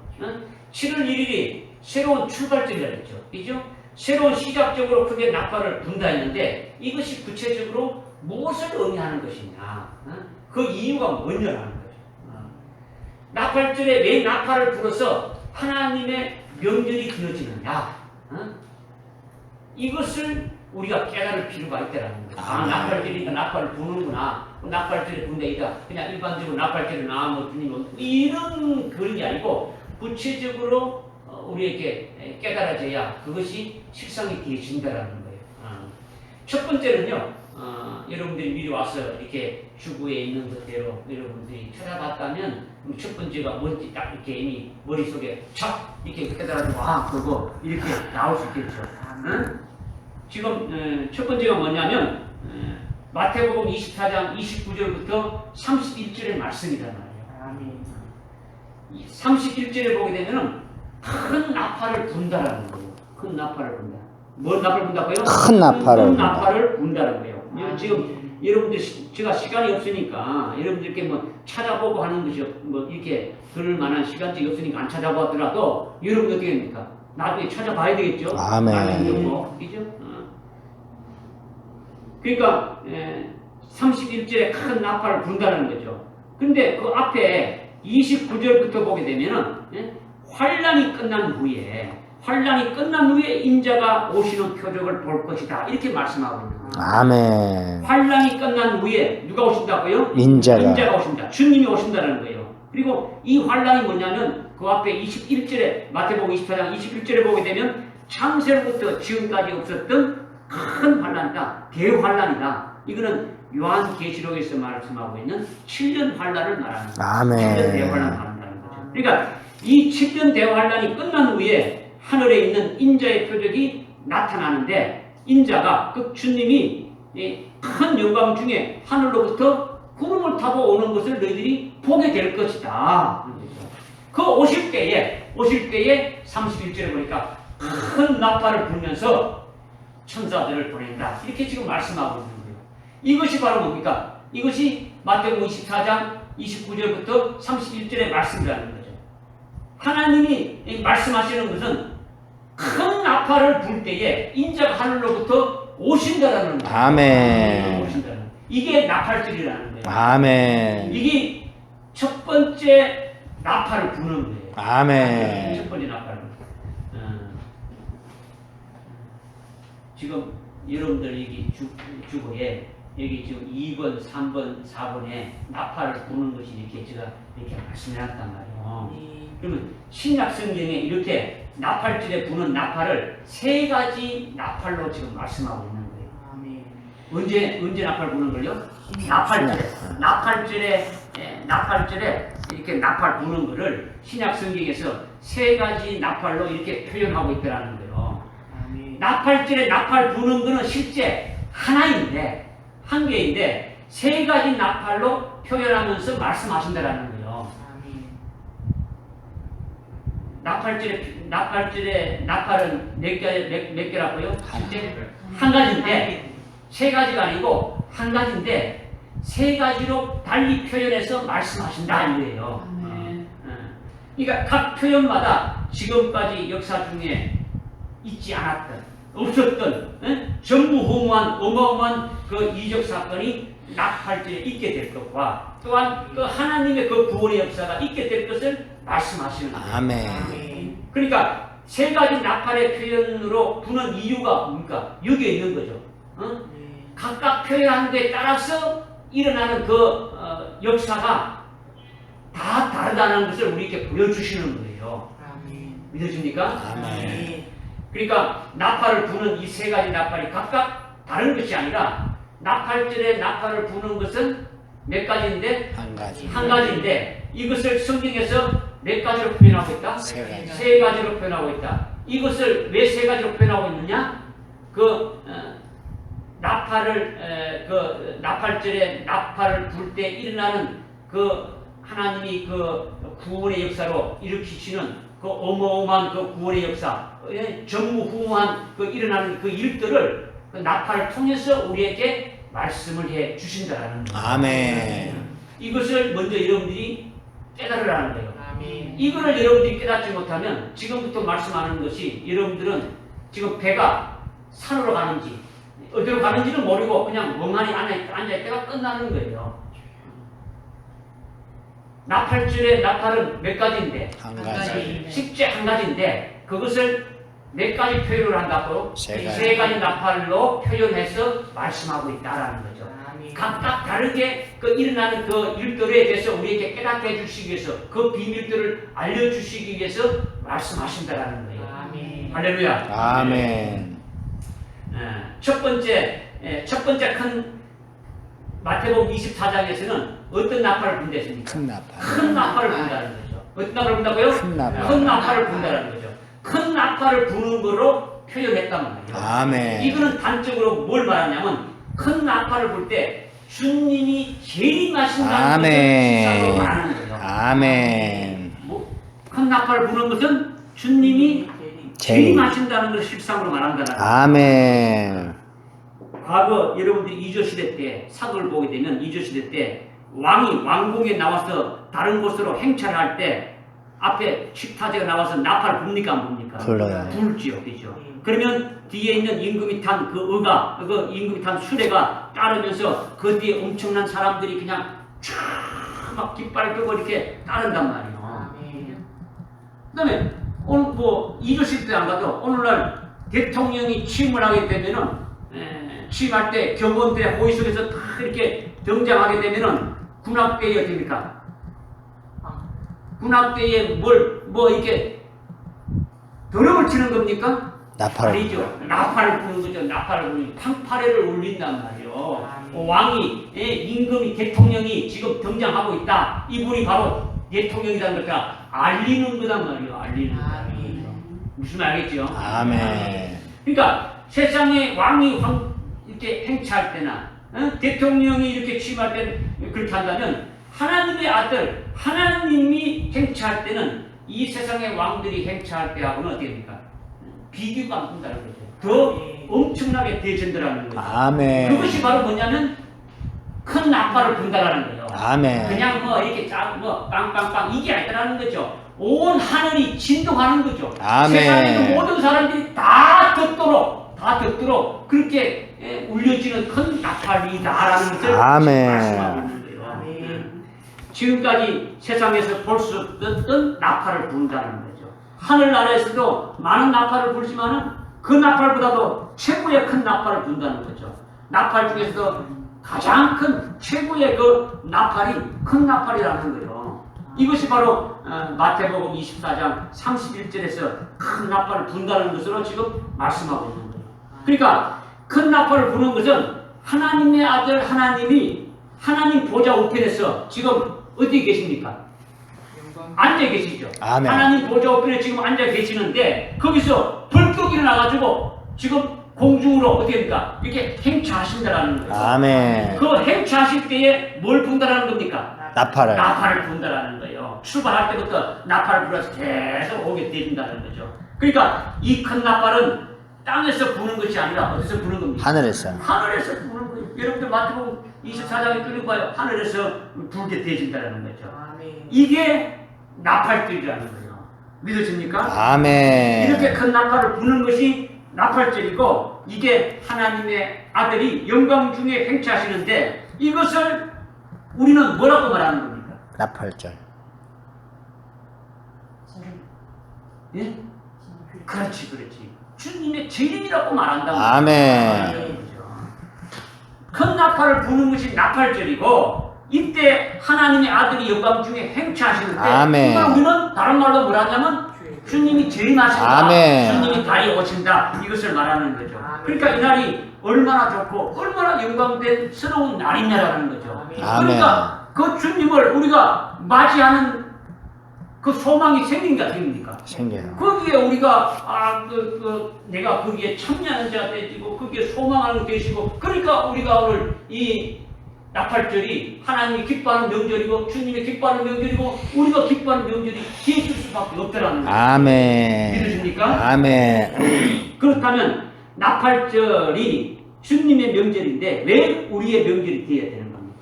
7월 1일이 새로운 출발점이라 했죠. 그죠? 새로운 시작적으로 크게 나팔을 분다 했는데 이것이 구체적으로 무엇을 의미하는 것이냐 그 이유가 뭐냐라는 거죠. 나팔절에 왜 나팔을 불어서 하나님의 명절이 지어지느냐 이것을 우리가 깨달을 필요가 있다라는 거예요. 아, 나팔절이니까 나팔을 부는구나. 나팔절에 분다 이다. 그냥 일반적으로 나팔절을 나무 주님 이런 그런 게 아니고 구체적으로 우리에게 깨달아져야 그것이 실상이 되어진다라는 거예요. 첫 번째는요, 여러분들이 미리 와서 이렇게 주부에 있는 것대로 여러분들이 찾아봤다면 첫 번째가 뭔지 딱 이렇게 이미 머릿속에 착 이렇게 깨달아지고 그거 이렇게 나올 수 있겠죠. 지금 첫 번째가 뭐냐면 마태복음 24장 29절부터 31절의 말씀이란 말이에요. 31절에 보게 되면은 큰 나팔을 분다라는 거예요. 큰 나팔을 분다. 뭔 나팔을 분다고요? 큰 나팔을 분다는 거예요. 지금 여러분들 제가 시간이 없으니까 여러분들께 뭐 찾아보고 하는 것이 뭐 이렇게 그럴 만한 시간적이 없으니까 안 찾아보더라도 여러분 어떻게 됩니까? 나중에 찾아봐야 되겠죠. 아멘. 그죠? 그러니까 31절에 큰 나팔을 분다는 거죠. 근데 그 앞에 29절부터 보게 되면은 환란이 끝난 후에 인자가 오시는 표적을 볼 것이다. 이렇게 말씀하고 있는 거예요. 아멘. 환란이 끝난 후에 누가 오신다고요? 인자가 오신다. 주님이 오신다는 거예요. 그리고 이 환란이 뭐냐면 그 앞에 21절에 마태복음 24장 21절에 보게 되면 창세로부터 지금까지 없었던 큰 환란이다. 대환란이다. 이거는 요한계시록에서 말씀하고 있는 7년 환란을 말하는 거예요. 아멘. 7년 대환란을 말한다는 거죠. 그러니까 이 7년 대환란이 끝난 후에 하늘에 있는 인자의 표적이 나타나는데 인자가 그 주님이 큰 영광 중에 하늘로부터 구름을 타고 오는 것을 너희들이 보게 될 것이다. 그 오실 때에 31절에 보니까 큰 나팔을 불면서 천사들을 보낸다. 이렇게 지금 말씀하고 있는 거예요. 이것이 바로 뭡니까? 이것이 마태복음 24장 29절부터 31절의 말씀이라는 거죠. 하나님이 말씀하시는 것은 큰 나팔을 불 때에 인자가 하늘로부터 오신다라는 거예요. 아멘. 오신다는. 이게 나팔절이라는 거예요. 아멘. 이게 첫 번째 나팔을 부는 거예요. 아멘. 첫 번째 나팔을. 지금 여러분들 여기 주보에 여기 지금 2번, 3번, 4번에 나팔을 부는 것이 이렇게 제가 이렇게 말씀해놨단 말이에요. 그러면 신약 성경에 이렇게 나팔절에 부는 나팔을 세 가지 나팔로 지금 말씀하고 있는 거예요. 언제 나팔 부는 걸요? 나팔절에 이렇게 나팔 부는 거를 신약 성경에서 세 가지 나팔로 이렇게 표현하고 있더라는 거예요. 나팔절에 나팔 부는 거는 실제 하나인데, 한 개인데, 세 가지 나팔로 표현하면서 말씀하신다라는 거예요. 나팔절에 나팔은 몇 개라고요? 실제 한 가지인데, 세 가지가 아니고 한 가지인데, 세 가지로 달리 표현해서 말씀하신다 이거예요. 그러니까 각 표현마다 지금까지 역사 중에 있지 않았던, 없었던, 전무후무한 어마어마한 그 이적 사건이 나팔절에 있게 될 것과 또한 그 하나님의 그 구원의 역사가 있게 될 것을 말씀하시는 거예요. 아멘. 그러니까 세 가지 나팔의 표현으로 부는 이유가 뭡니까? 여기에 있는 거죠. 각각 표현하는 것에 따라서 일어나는 그 역사가 다 다르다는 것을 우리에게 보여주시는 거예요. 믿으십니까? 아멘. 그러니까 나팔을 부는 이 세 가지 나팔이 각각 다른 것이 아니라 나팔절에 나팔을 부는 것은 몇 가지인데? 한 가지인데 이것을 성경에서 몇 가지로 표현하고 있다? 세 가지로 표현하고 있다. 이것을 왜 세 가지로 표현하고 있느냐? 나팔절에 나팔을 불 때 일어나는 그 하나님이 그 구원의 역사로 일으키시는 그 어마어마한 그 구원의 역사, 전무후무한 그 일어나는 그 일들을 그 나팔을 통해서 우리에게 말씀을 해 주신다라는 거예요. 아멘. 이것을 먼저 여러분들이 깨달으라는 거예요. 아멘. 이거를 여러분들이 깨닫지 못하면 지금부터 말씀하는 것이 여러분들은 지금 배가 산으로 가는지 어디로 가는지는 모르고 그냥 멍하니 앉아있다가 끝나는 거예요. 나팔절에 나팔은 몇 가지인데? 한 가지. 실제 한 가지인데 그것을 몇 가지 표현을 한다고? 세 가지 나팔로 표현해서 말씀하고 있다라는 거죠. 각각 다르게 그 일어나는 그 일들에 대해서 우리에게 깨닫게 해주시기 위해서 그 비밀들을 알려주시기 위해서 말씀하신다라는 거예요. 할렐루야. 아멘. 첫 번째 큰 마태복음 24장에서는 어떤 나팔을 분대했습니까? 큰 나팔. 큰 나팔을 분다는 거죠. 어떤 나팔을 분다고요? 큰 나팔. 큰 나팔을 분다는 거죠. 큰 나팔을 부는 거로 표현했단 말이에요. 아멘. 이거는 단적으로 뭘 말하냐면 큰 나팔을 불 때 주님이 재림하신다는 것을 시작으로 말하는 거예요. 아멘. 큰 나팔을 부는 것은 주님이 재림하신다는 것을 실상으로 말한다는 거예요. 아멘. 과거 여러분들이 이조시대 때 사도를 보게 되면 이조시대 때 왕이 왕궁에 나와서 다른 곳으로 행차를 할 때 앞에 식타제가 나와서 나팔을 붑니까 안 붑니까? 불러요. 불지요, 그죠? 그러면 뒤에 있는 임금이 탄 그 의가, 그 임금이 탄 수레가 따르면서 그 뒤에 엄청난 사람들이 그냥 쫙막 깃발을 끄고 이렇게 따른단 말이에요. 그다음에 오늘 뭐 이조시대 때 안 가도 오늘날 대통령이 취임을 하게 되면은 취임할 때 경호원들의 호의 속에서 다 이렇게 등장하게 되면은 군악대에 어떻습니까? 군악대에 뭐 이렇게 드럼을 치는 겁니까? 나팔. 아니죠. 나팔을 부는 거죠. 나팔을 부는 fanfare를 울린단 말이에요. 왕이 임금이 대통령이 지금 등장하고 있다. 이분이 바로 대통령이라는 걸 알리는 거단 말이에요. 알리는 거. 무슨 말 알겠죠? 아멘. 그러니까 세상에 왕이 이렇게 행차할 때나 대통령이 이렇게 취임할 때는 그렇게 한다면 하나님의 아들 하나님이 행차할 때는 이 세상의 왕들이 행차할 때하고는 어떻게 됩니까? 비교가 안 된다는 거죠. 더 엄청나게 대전들하는 거죠. 아멘. 그것이 바로 뭐냐면 큰 나팔을 분다라는 거예요. 아멘. 그냥 뭐 이렇게 작은 뭐 빵빵빵 이게 아니라는 거죠. 온 하늘이 진동하는 거죠. 아멘. 세상에 있는 모든 사람들이 다 듣도록 그렇게 울려지는 큰 나팔이다라는 것을 아멘. 말씀하고 있는 거예요. 지금까지 세상에서 볼 수 없던 나팔을 분다는 거죠. 하늘나라에서도 많은 나팔을 불지만은 그 나팔보다도 최고의 큰 나팔을 분다는 거죠. 나팔 중에서도 가장 큰 최고의 그 나팔이 큰 나팔이라는 거예요. 이것이 바로 마태복음 24장 31절에서 큰 나팔을 분다는 것으로 지금 말씀하고 있는 거예요. 그러니까 큰 나팔을 부는 것은 하나님의 아들 하나님이 하나님 보좌 우편에서 지금 어디 계십니까? 앉아 계시죠. 아멘. 하나님 보좌 우편에 지금 앉아 계시는데 거기서 불격이 일어나가지고 지금 공중으로 어떻게 됩니까? 이렇게 행차하신다라는 거예요. 아멘. 그 행차하실 때에 뭘 분다라는 겁니까? 나팔을. 나팔을 분다라는 거예요. 출발할 때부터 나팔을 불어서 계속 오게 되신다는 거죠. 그러니까 이 큰 나팔은 땅에서 부는 것이 아니라 어디서 부는 겁니까? 하늘에서. 하늘에서 부는 거예요. 여러분들 마태복음 24장에 끌려봐요. 하늘에서 불게 되신다는 거죠. 이게 나팔절이라는 거예요. 믿으십니까? 아멘. 이렇게 큰 나팔을 부는 것이 나팔절이고 이게 하나님의 아들이 영광 중에 행차하시는데 이것을 우리는 뭐라고 말하는 겁니까? 나팔절. 예? 그렇지. 주님의 재림이라고 말한다고. 아멘. 큰 나팔을 부는 것이 나팔절이고 이때 하나님의 아들이 영광 중에 행차하시는데 아멘. 이걸 우리는 다른 말로 뭐라 하냐면 주님이 재림하신다. 아멘. 주님이 다시 오신다. 이것을 말하는 거죠. 그러니까 이 날이 얼마나 좋고 얼마나 영광된 새로운 날이냐라는 거죠. 그러니까 그 주님을 우리가 맞이하는 그 소망이 생긴가 생깁니까? 생겨요. 거기에 우리가 내가 거기에 참여하는 자가 되시고 거기에 소망하는 되시고 그러니까 우리가 오늘 이 나팔절이 하나님이 기뻐하는 명절이고 주님이 기뻐하는 명절이고 우리가 기뻐하는 명절이 되실 수밖에 없다라는 거예요. 아멘. 믿으십니까? 아멘. 그렇다면 나팔절이 주님의 명절인데 왜 우리의 명절이 되어야 되는 겁니까?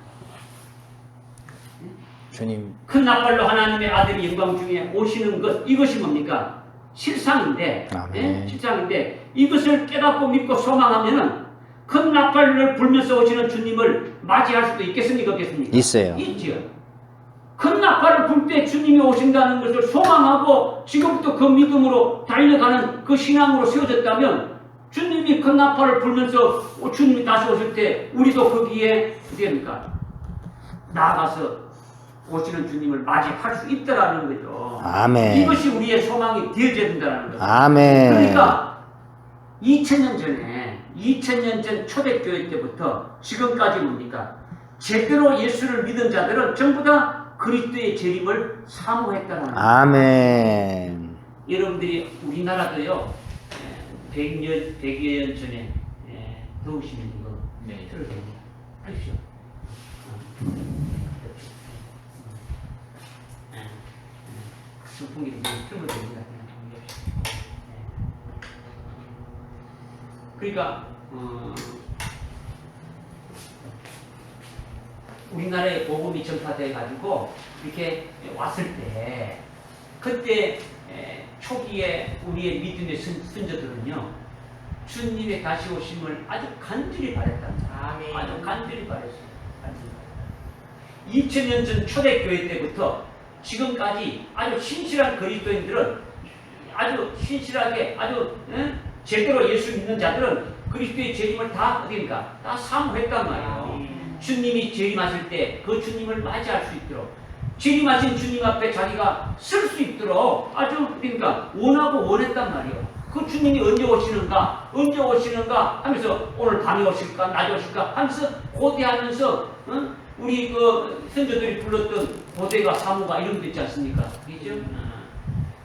주님. 큰 나팔로 하나님의 아들이 영광 중에 오시는 것 이것이 뭡니까? 실상인데 실상인데 이것을 깨닫고 믿고 소망하면은 큰 나팔을 불면서 오시는 주님을 맞이할 수도 있겠습니까? 없겠습니까? 있어요. 있죠. 큰 나팔을 불 그때 주님이 오신다는 것을 소망하고 지금부터 그 믿음으로 달려가는 그 신앙으로 세워졌다면 주님이 큰 나팔을 불면서 주님이 다시 오실 때 우리도 거기에 어떻게 됩니까? 나아가서 오시는 주님을 맞이할 수 있다라는 거죠. 아멘. 이것이 우리의 소망이 되어져야 된다는 거죠. 아멘. 그러니까 2000년 전에 2000년 전 초대교회 때부터 지금까지 뭡니까? 제대로 예수를 믿은 자들은 전부 다 그리스도의 재림을 사모했다는 거예요. 아멘. 여러분들이 우리나라도요 100여 년 전에 더우시면 이거 틀어도 됩니다. 하십시오. 선풍기를 틀면 됩니다. 그러니까 우리나라에 복음이 전파돼 가지고 이렇게 왔을 때 그때 초기에 우리의 믿음의 선조들은요 주님의 다시 오심을 아주 간절히 바랬답니다. 아주 간절히 바랬어요. 2000년 전 초대교회 때부터 지금까지 아주 신실한 그리스도인들은 아주 신실하게 아주 제대로 예수 믿는 자들은 그리스도의 재림을 다 어디입니까? 다 사모했단 말이에요. 주님이 재림하실 때 그 주님을 맞이할 수 있도록 재림하신 주님 앞에 자기가 쓸 수 있도록 아주 그러니까 원하고 원했단 말이에요. 그 주님이 언제 오시는가 하면서 오늘 밤에 오실까 낮에 오실까 하면서 고대하면서 우리 그 선조들이 불렀던 고대가 사모가 이런 거 있지 않습니까? 그죠?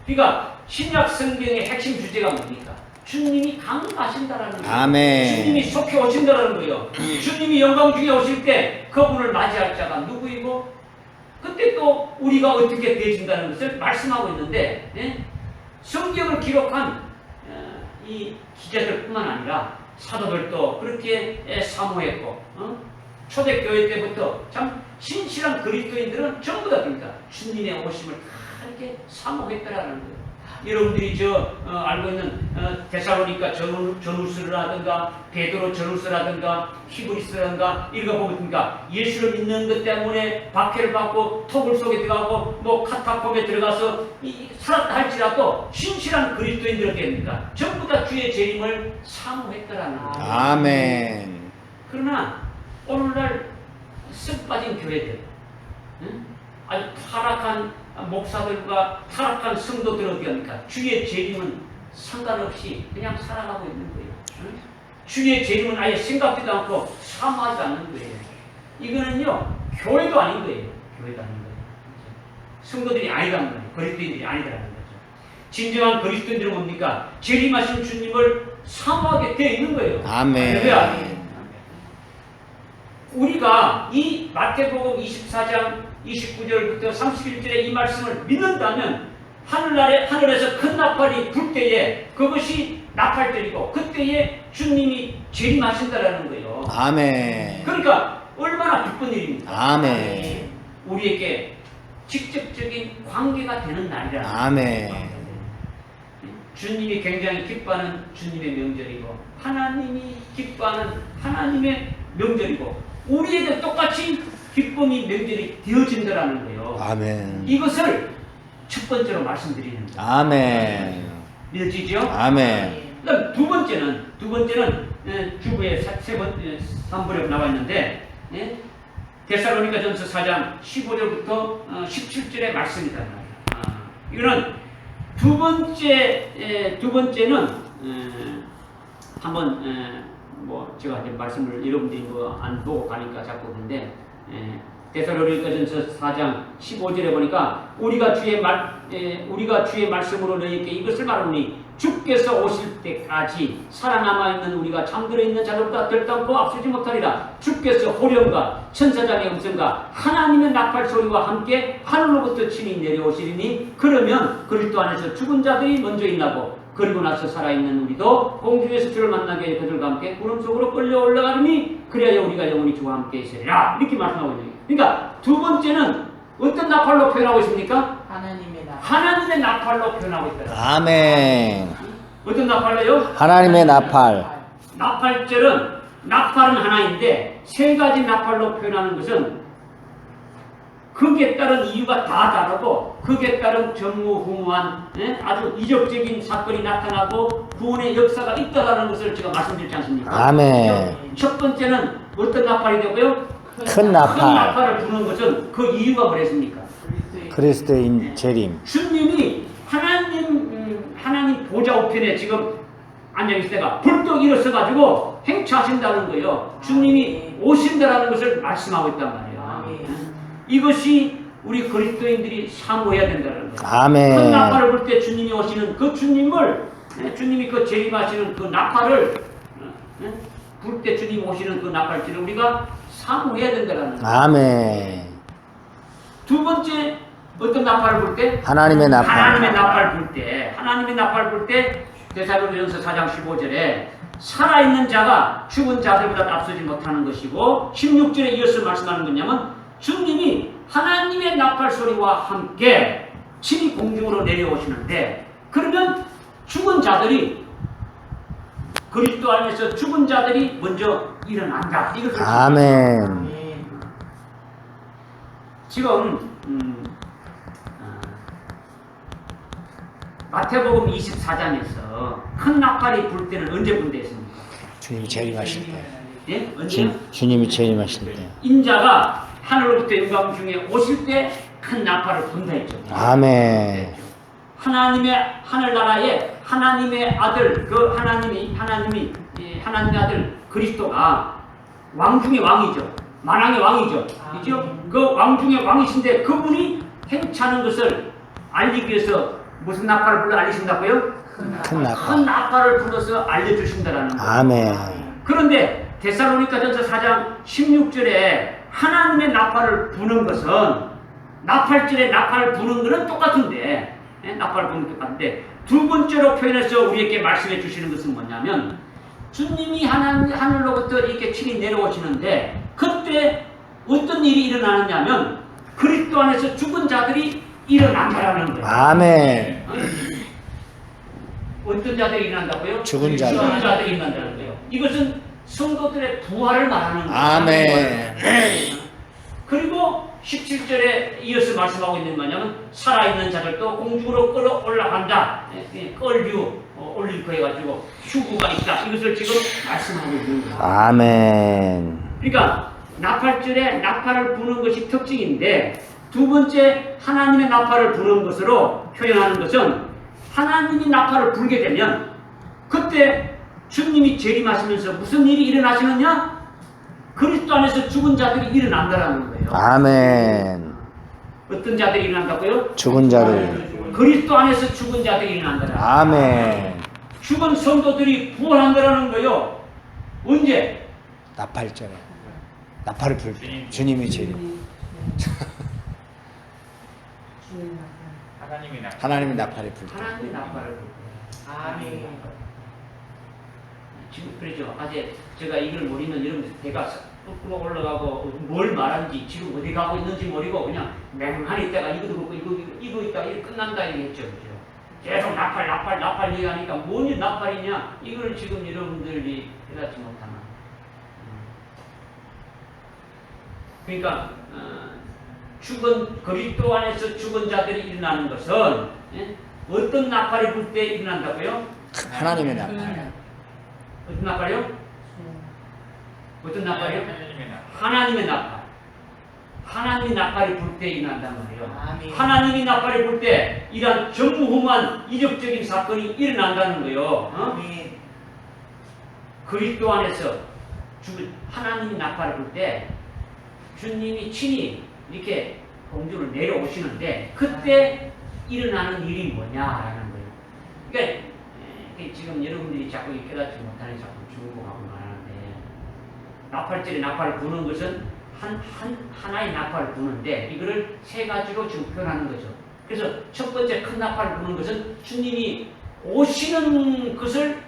그러니까 신약 성경의 핵심 주제가 뭡니까? 주님이 강림하신다라는 거예요. 아멘. 주님이 속히 오신다라는 거예요. 주님이 영광 중에 오실 때 그분을 맞이할 자가 누구이고 그때 또 우리가 어떻게 되어진다는 것을 말씀하고 있는데 성경을 기록한 이 기자들뿐만 아니라 사도들도 그렇게 사모했고 초대교회 때부터 참 신실한 그리스도인들은 전부 다 그러니까 주님의 오심을 다 이렇게 사모했다라는 거예요. 여러분들이 알고 있는 데살로니가 전후서라든가 베드로 전후서라든가 히브리서라든가 이런 거 보니까 예수를 믿는 것 때문에 박해를 받고 토굴 속에 들어가고 뭐 카타콤에 들어가서 살았다 할지라도 신실한 그리스도인들은 됩니까? 전부 다 주의 재림을 사모했다라는 거예요. 아멘. 그러나 오늘날 쓱 빠진 교회들 아주 타락한 목사들과 타락한 성도들 어디 합니까? 주의 재림은 상관없이 그냥 살아가고 있는 거예요. 주의 재림은 아예 생각지도 않고 사모하지 않는 거예요. 이거는요 교회도 아닌 거예요. 교회도 아닌 거예요. 성도들이 아니라는 거예요. 그리스도인들이 아니라는 거죠. 진정한 그리스도인들은 뭡니까? 재림하신 주님을 사모하게 되어 있는 거예요. 아멘. 할렐루야. 우리가 이 마태복음 24장 29절부터 31절의 이 말씀을 믿는다면 하늘에서 큰 나팔이 불 때에 그것이 나팔절이고 그때에 주님이 재림하신다라는 거예요. 아멘. 그러니까 얼마나 기쁜 일입니까? 아멘. 우리에게 직접적인 관계가 되는 날이라는 거예요. 아멘. 주님이 굉장히 기뻐하는 주님의 명절이고 하나님이 기뻐하는 하나님의 명절이고 우리에게 똑같이 기쁨이 명절이 되어진다라는 거예요. 아멘. 이것을 첫 번째로 말씀드리는 거예요. 아멘. 믿어지죠? 아멘. 그다음 두 번째는 주부의 3부에 나와 있는데 데살로니가전서 4장 15절부터 17절의 말씀이다. 이거는 두 번째는 한번 뭐 제가 말씀을 여러분들이 뭐 안 보고 가니까 자꾸 그런데 데살로니가전서 4장 15절에 보니까 우리가 주의 말씀으로 너희에게 이것을 말하니 주께서 오실 때까지 살아남아 있는 우리가 잠들어 있는 자들보다 덜떡고 앞서지 못하리라. 주께서 호령과 천사장의 음성과 하나님의 나팔 소리와 함께 하늘로부터 친히 내려오시리니 그러면 그리스도 안에서 죽은 자들이 먼저 일어나고 그리고 나서 살아있는 우리도 공중에서 주를 만나게 그들과 함께 구름 속으로 끌려 올라가느니 그래야 우리가 영원히 주와 함께 있으리라. 이렇게 말씀하고 있는 거예요. 그러니까 두 번째는 어떤 나팔로 표현하고 있습니까? 하나님의 나팔로 표현하고 있다. 아멘. 어떤 나팔로요? 하나님의 나팔. 나팔절은, 나팔은, 나팔은 하나인데 세 가지 나팔로 표현하는 것은 거기에 따른 이유가 다 다르고 거기에 따른 전무후무한 아주 이적적인 사건이 나타나고 구원의 역사가 있다라는 것을 제가 말씀드리지 않습니까? 아멘. 첫 번째는 어떤 나팔이 되고요? 큰 나팔. 큰 나팔을 부는 것은 그 이유가 뭐랬습니까? 그리스도인 재림. 주님이 하나님 보좌 우편에 지금 앉아있을 때가 불떡 일어서가지고 행차하신다는 거예요. 주님이 오신다라는 것을 말씀하고 있단 말이에요. 이것이 우리 그리스도인들이 사모해야 된다는 거예요. 아멘. 큰 나팔을 불 때 주님이 오시는 그 주님을 주님이 그 재림하시는 그 나팔을 불 때 주님이 오시는 그 나팔들을 우리가 사모해야 된다는 거예요. 아멘. 두 번째 어떤 나팔을 불 때? 하나님의 나팔. 하나님의 나팔을 불 때, 하나님의 나팔을 불 때 데살로니가전서 4장 15절에 살아있는 자가 죽은 자들보다 앞서지 못하는 것이고 16절에 이어서 말씀하는 거냐면 주님이 하나님의 나팔 소리와 함께 친히 공중으로 내려오시는데 그러면 죽은 자들이 그리스도 안에서 죽은 자들이 먼저 일어난다. 이것을 아멘. 지금 마태복음 24장에서 큰 나팔이 불 때는 언제 분다 했습니까? 주님이 재림하실 때. 예? 언제요? 주님이 재림하실 때. 인자가 하늘로부터 영광 중에 오실 때 큰 나팔을 분다 했죠. 아멘. 하나님의 하늘나라에 하나님의 아들 그 하나님의 아들 그리스도가 왕 중의 왕이죠. 만왕의 왕이죠. 그죠? 그 왕 중의 왕이신데 그분이 행차하는 것을 알리기 위해서 무슨 나팔을 불러 알리신다고요? 큰 나팔. 큰 나팔을 불러서 알려주신다라는 거예요. 아멘. 그런데 데살로니가전서 4장 16절에 하나님의 나팔을 부는 것은 나팔절에 나팔을 부는 것은 똑같은데 나팔을 부는 게 똑같은데 두 번째로 표현해서 우리에게 말씀해 주시는 것은 뭐냐면 주님이 하늘로부터 이렇게 친히 내려오시는데 그때 어떤 일이 일어나느냐면 그리스도 안에서 죽은 자들이 일어난다라는 거예요. 아멘. 어떤 자들이 일어난다고요? 죽은 자들. 죽은 자들이 일어난다는 거예요. 이것은 성도들의 부활을 말하는 거예요. 아멘. 그리고 17절에 이어서 말씀하고 있는 뭐냐면 살아있는 자들도 공중으로 끌어올라간다. 끌류 올리고 해가지고 휴구가 있다. 이것을 지금 말씀하고 있는 거예요. 아멘. 그러니까 나팔절에 나팔을 부는 것이 특징인데 두 번째 하나님의 나팔을 부는 것으로 표현하는 것은 하나님이 나팔을 불게 되면 그때 주님이 재림하시면서 무슨 일이 일어나시느냐? 그리스도 안에서 죽은 자들이 일어난다라는 거예요. 아멘. 어떤 자들이 일어난다고요? 죽은 자들. 그리스도 안에서 죽은 자들이 일어난다. 아멘. 죽은 성도들이 부활한다라는 거예요. 언제? 나팔절에. 나팔을 불 때. 주님이 재림. 하나님의 나팔을 불 때. 하나님의 나팔을 불 때. 아멘. 지금 그러죠. 아직 제가 이걸 모르면 여러분 배가 거꾸로 올라가고 뭘 말하는지 지금 어디 가고 있는지 모르고 그냥 맹한히 있다가 이거 그렇고 이거 있다 이거 끝난다 이렇게 했죠. 그죠? 계속 나팔 얘기하니까 뭔 나팔이냐 이걸 지금 여러분들이 깨닫지 못하나. 그러니까 죽은 그리스도 안에서 죽은 자들이 일어나는 것은 어떤 나팔이 불 때 일어난다고요? 하나님의 나팔. 어떤 나팔이요? 어떤 나팔이요? 하나님의 나팔. 하나님의 나팔이 불 때 일어난단 말이에요. 아멘. 하나님의 나팔이 불 때 이러한 전무후무한 이적적인 사건이 일어난다는 거예요. 아멘. 그리스도 안에서 죽은 하나님의 나팔을 불 때 주님이 친히 이렇게 공주를 내려오시는데 그때 일어나는 일이 뭐냐라는 거예요. 그러니까 지금 여러분들이 자꾸 깨닫지 못하는 자꾸 중국하고 말하는데 나팔절에 나팔을 부는 것은 하나의 나팔을 부는데 이거를 세 가지로 지금 표현하는 거죠. 그래서 첫 번째 큰 나팔을 부는 것은 주님이 오시는 것을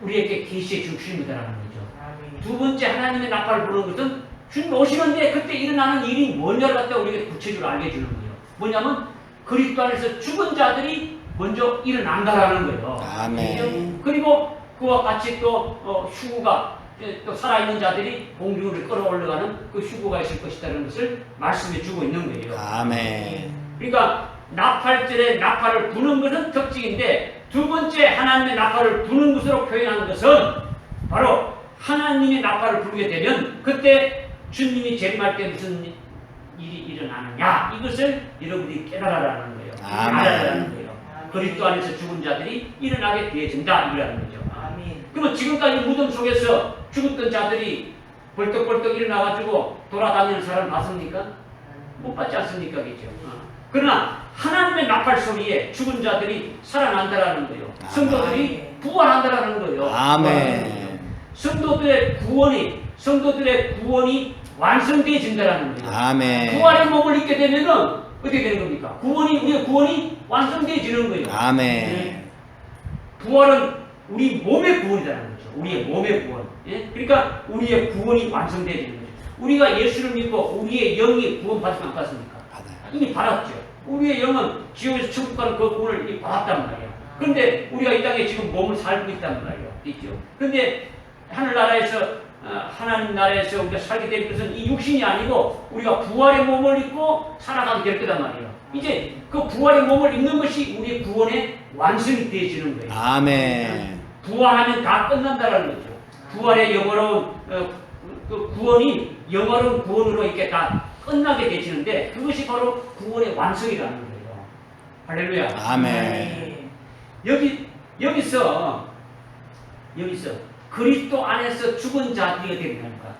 우리에게 계시해 주시는 거라는 거죠. 아멘. 두 번째 하나님의 나팔을 부는 것은 주님 오시는데 그때 일어나는 일이 뭐냐를 갖다 우리에게 구체적으로 알려주는 거예요. 뭐냐면 그리스도 안에서 죽은 자들이 먼저 일어난다라는 거예요. 아멘. 그리고 그와 같이 또 휴구가 또 살아있는 자들이 공중으로 끌어올라가는 그 휴거가 있을 것이라는 것을 말씀해 주고 있는 거예요. 아멘. 그러니까 나팔절에 나팔을 부는 것은 특징인데 두 번째 하나님의 나팔을 부는 것으로 표현한 것은 바로 하나님의 나팔을 부르게 되면 그때 주님이 재림할 때 무슨 일이 일어나느냐 이것을 여러분이 깨달아라는 거예요. 알아라는 거예요. 그리스도 안에서 죽은 자들이 일어나게 되어진다 이라는 거죠. 그러면 지금까지 무덤 속에서 죽었던 자들이 벌떡벌떡 일어나가지고 돌아다니는 사람 봤습니까? 못 봤지 않습니까? 그죠? 그러나 하나님의 나팔 소리에 죽은 자들이 살아난다라는 거예요. 성도들이 부활한다라는 거예요. 아멘. 성도들의 구원이 완성되어진다라는 거예요. 아멘. 부활의 몸을 입게 되면은 어떻게 되는 겁니까? 우리의 구원이 완성되어지는 거예요. 아멘. 네. 부활은 우리 몸의 구원이라는 거죠. 우리의 몸의 구원. 예? 그러니까 우리의 구원이 완성되어지는 거죠. 우리가 예수를 믿고 우리의 영이 구원받지 않았습니까? 이미 받았죠. 우리의 영은 지옥에서 천국 가는 그 구원을 이미 받았단 말이에요. 그런데 우리가 이 땅에 지금 몸을 살고 있단 말이에요. 있죠. 그런데 하늘나라에서 하나님 나라에서 우리가 살게 될 것은 이 육신이 아니고 우리가 부활의 몸을 입고 살아가게 될 거단 말이에요. 이제 그 부활의 몸을 입는 것이 우리의 구원의 완성이 되어지는 거예요. 아멘. 부활하면 다 끝난다는 거죠. 부활의 영원로운 그 구원이 영원로운 구원으로 이렇게 다 끝나게 되지는데 그것이 바로 구원의 완성이라는 거예요. 할렐루야. 아멘. 여기서 그리스도 안에서 죽은 자들이 어떻게 되는가?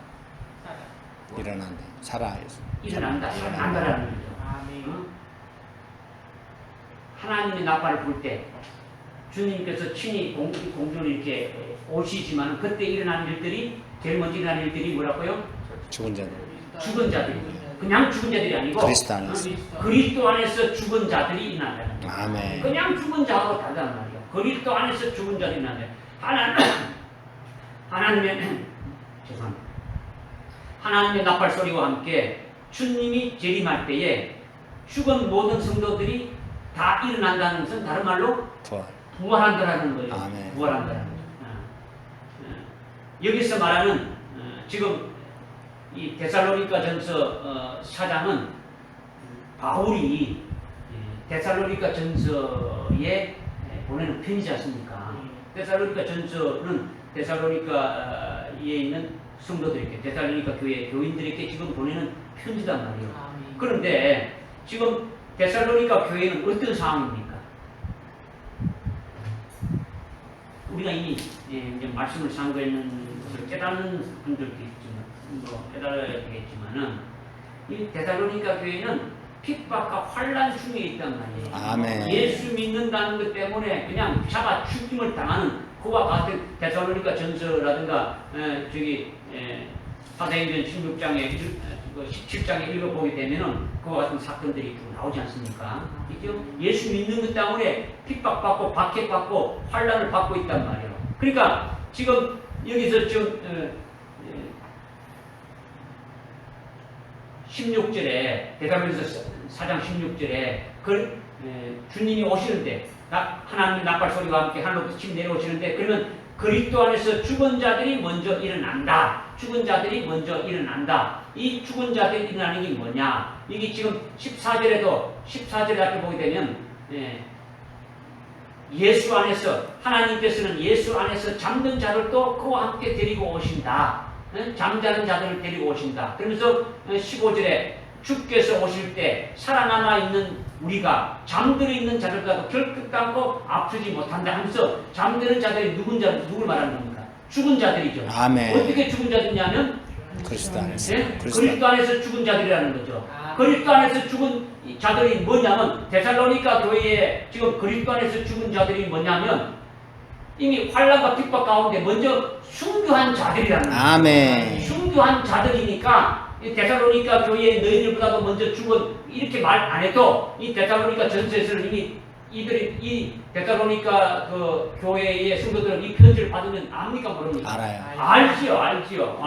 일어난다. 살아난다라는 거죠. 하나님의 나팔을 불 때 주님께서 친히 공중으로 이렇게 오시지만 그때 일어나는 일들이 제일 먼저 일어나는 일들이 뭐라고요? 죽은 자들. 죽은 자들이. 그냥 죽은 자들이 아니고 그리스도 안에서 죽은 자들이 일어난다는 거예요. 아멘. 그냥 죽은 자하고 다르단 말이에요. 그리스도 안에서 죽은 자들이 일어난다. 하나님의 나팔 소리와 함께 주님이 재림할 때에 죽은 모든 성도들이 다 일어난다는 것은 다른 말로 부활한다라는 거예요. 아멘. 부활한다라는 거예요. 여기서 말하는 지금 이 데살로니가 전서 4장은 바울이 데살로니가 전서에 보내는 편지지 않습니까? 데살로니가 전서는 데살로니가에 있는 성도들에게 데살로니가 교회 교인들에게 지금 보내는 편지단 말이에요. 그런데 지금 데살로니가 교회는 어떤 상황입니까? 우리가 이미 이제 말씀을 상고했는 것을 깨닫는 분들도 있지만 깨달아야 되겠지만은 이 데살로니가 교회는 핍박과 환란 중에 있단 말이에요. 아멘. 예수 믿는다는 것 때문에 그냥 잡아 죽임을 당하는 그와 같은 데살로니가 전서라든가 사도행전 16장에 17장에 읽어보게 되면은 그와 같은 사건들이 쭉 나오지 않습니까? 그죠? 예수 믿는 것 때문에 핍박받고 박해받고 환란을 받고 있단 말이에요. 그러니까 지금 여기서 좀 16절에 데살로니가서 4장 16절에 주님이 오시는데 하나님의 나팔 소리와 함께 하늘로부터 침 내려오시는데 그러면 그리스도 안에서 죽은 자들이 먼저 일어난다. 죽은 자들이 먼저 일어난다. 이 죽은 자들이 일어나는 게 뭐냐? 이게 지금 14절에 앞에 보게 되면 예수 안에서 하나님께서는 예수 안에서 잠든 자들도 그와 함께 데리고 오신다. 잠자는 자들을 데리고 오신다. 그러면서 15절에 주께서 오실 때 살아남아 있는 우리가 잠들어 있는 자들과도 결핍도 않고 아프지 못한다 하면서 잠드는 자들이 누굴 말하는 겁니까? 죽은 자들이죠. 아멘. 어떻게 죽은 자들이냐면 그리스도 안에서. 그리스도 안에서 죽은 자들이라는 거죠. 그리스도 안에서 죽은 자들이 뭐냐면 데살로니가 교회에 지금 그리스도 안에서 죽은 자들이 뭐냐면 이미 환란과 핍박 가운데 먼저 순교한 자들이라는 거예요. 아멘. 순교한 자들이니까 이 데살로니가 교회의 너희들보다도 먼저 죽은 이렇게 말 안 해도 이 데살로니가 전서에서는 이미 이 데살로니가 그 교회의 성도들은 이 편지를 받으면 압니까 모릅니까? 알아요. 알지요.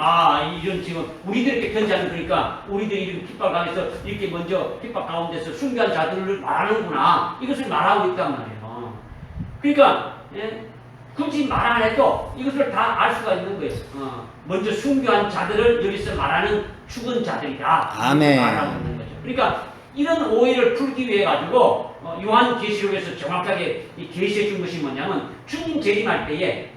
이런 지금 우리들에게 편지하는 그러니까 우리들이 이렇게 핍박 가운데서 이렇게 먼저 핍박 가운데서 순교한 자들을 말하는구나. 이것을 말하고 있단 말이에요. 그러니까 굳이 말 안 해도 이것을 다 알 수가 있는 거예요. 먼저 순교한 자들을 여기서 말하는 죽은 자들이다. 아멘. 말하고 있는 거죠. 그러니까 이런 오해를 풀기 위해 가지고 요한계시록에서 정확하게 계시해 준 것이 뭐냐면 주님 재림할 때에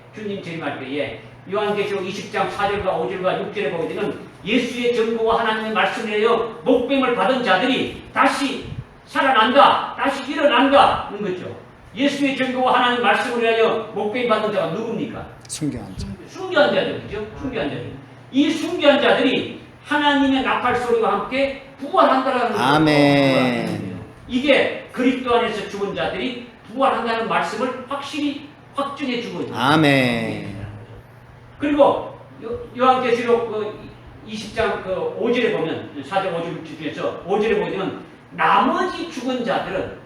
요한계시록 20장 4절과 5절과 6절에 보게 되면 예수의 전부와 하나님의 말씀을 위하여 목뱀을 받은 자들이 다시 살아난다, 다시 일어난다는 거죠. 예수의 전부와 하나님의 말씀을 위하여 목뱀 받은 자가 누굽니까? 순교한 자. 순교한 자들이죠. 순교한 자들. 이 순교한 자들이 하나님의 나팔 소리와 함께 부활한다라는 거예요. 아멘. 이게 그리스도 안에서 죽은 자들이 부활한다는 말씀을 확실히 확증해 주고 있는 거예요. 아멘. 그리고 요한계시록 20장 5절에 보면 4절 5절 중에서 5절에 보면 나머지 죽은 자들은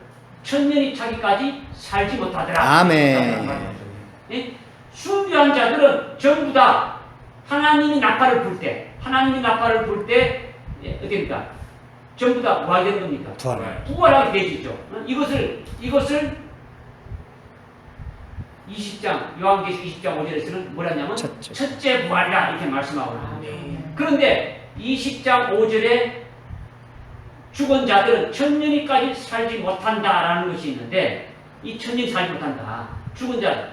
천년이 차기까지 살지 못하더라. 아멘. 예? 순교한 자들은 전부 다 하나님이 나팔을 불 때, 어떻습니까? 전부 다 뭐 하게 되는 겁니까? 부활하게 되지죠. 이것을 20장, 요한계시록 20장 5절에서는 뭐라냐면 첫째 부활이라 이렇게 말씀하고 있습니다. 그런데 20장 5절에 죽은 자들은 천년이까지 살지 못한다라는 것이 있는데 이 천년이 살지 못한다. 죽은 자.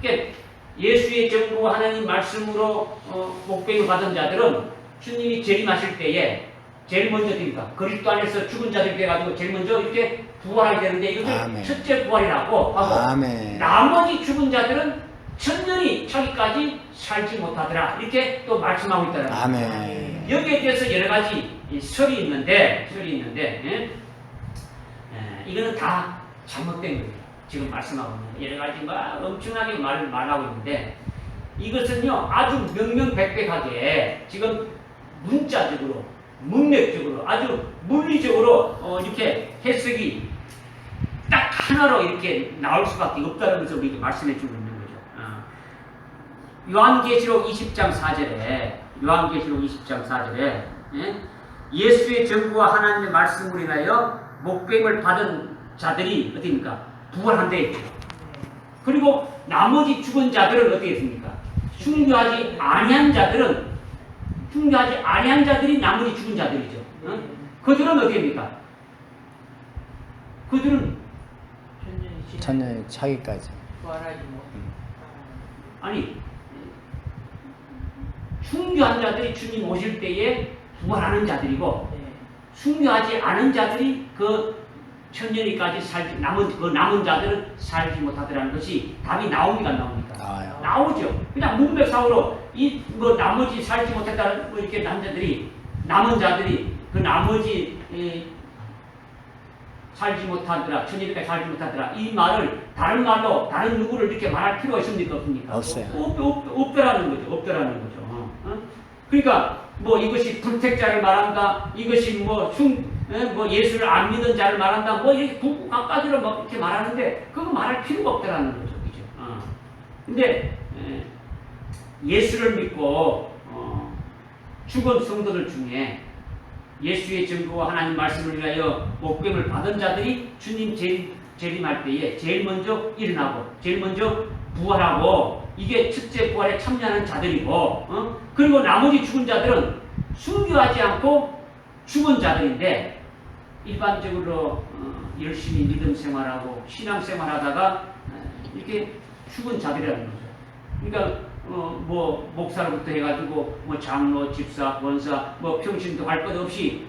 그러니까 예수의 정부와 하나님 말씀으로 목배를 받은 자들은 주님이 재림하실 때에 제일 먼저 됩니까? 그리스도 안에서 죽은 자들이 돼가지고 제일 먼저 이렇게 부활하게 되는데 이것을 아멘. 첫째 부활이라고 하고 아멘. 나머지 죽은 자들은 천년이 차기까지 살지 못하더라. 이렇게 또 말씀하고 있다는 거예요. 아멘. 여기에 대해서 여러 가지 설이 있는데 이거는 다 잘못된 거예요. 지금 말씀하고 있는 여러 가지 막 엄청나게 말하고 있는데 이것은요 아주 명명백백하게 지금 문자적으로 문맥적으로 아주 물리적으로 이렇게 해석이 딱 하나로 이렇게 나올 수밖에 없다는 것을 우리에게 말씀해 주고 있는 거죠. 요한계시록 20장 4절에 예수의 전부와 하나님의 말씀으로 인하여 목뱀을 받은 자들이 어디입니까? 부활한다 했죠. 그리고 나머지 죽은 자들은 어떻게 했습니까? 순교하지 아니한 자들이 나머지 죽은 자들이죠. 그들은 어디입니까? 그들은 천년이 차기까지. 아니 순교한 자들이 주님 오실 때에 부활하는 자들이고 순교하지 않은 자들이 그 천년이까지 남은 자들은 살지 못하더라는 것이 답이 나옵니까 안 나옵니까? 나와요. 나오죠. 그냥 문맥상으로 나머지 살지 못했다는 이렇게 남은 자들이 그 나머지 살지 못하더라, 천년이까지 살지 못하더라 이 말을 다른 말로 다른 누구를 이렇게 말할 필요가 있습니까 없습니까? 없어요. 없더라는 거죠. 그러니까 뭐 이것이 불택자를 말한다, 이것이 뭐 예수를 안 믿는 자를 말한다, 뭐 이렇게 각가지로 뭐 이렇게 말하는데 그거 말할 필요가 없다라는 거죠, 그죠? 근데 예수를 믿고 죽은 성도들 중에 예수의 증거와 하나님 말씀을 위하여 목뱀을 받은 자들이 주님 재림할 때에 제일 먼저 일어나고 제일 먼저 부활하고 이게 첫째 부활에 참여하는 자들이고 그리고 나머지 죽은 자들은 순교하지 않고 죽은 자들인데 일반적으로 열심히 믿음 생활하고 신앙 생활하다가 이렇게 죽은 자들이라는 거죠. 그러니까 뭐 목사로부터 해가지고 뭐 장로, 집사, 권사, 뭐 평신도 할 것 없이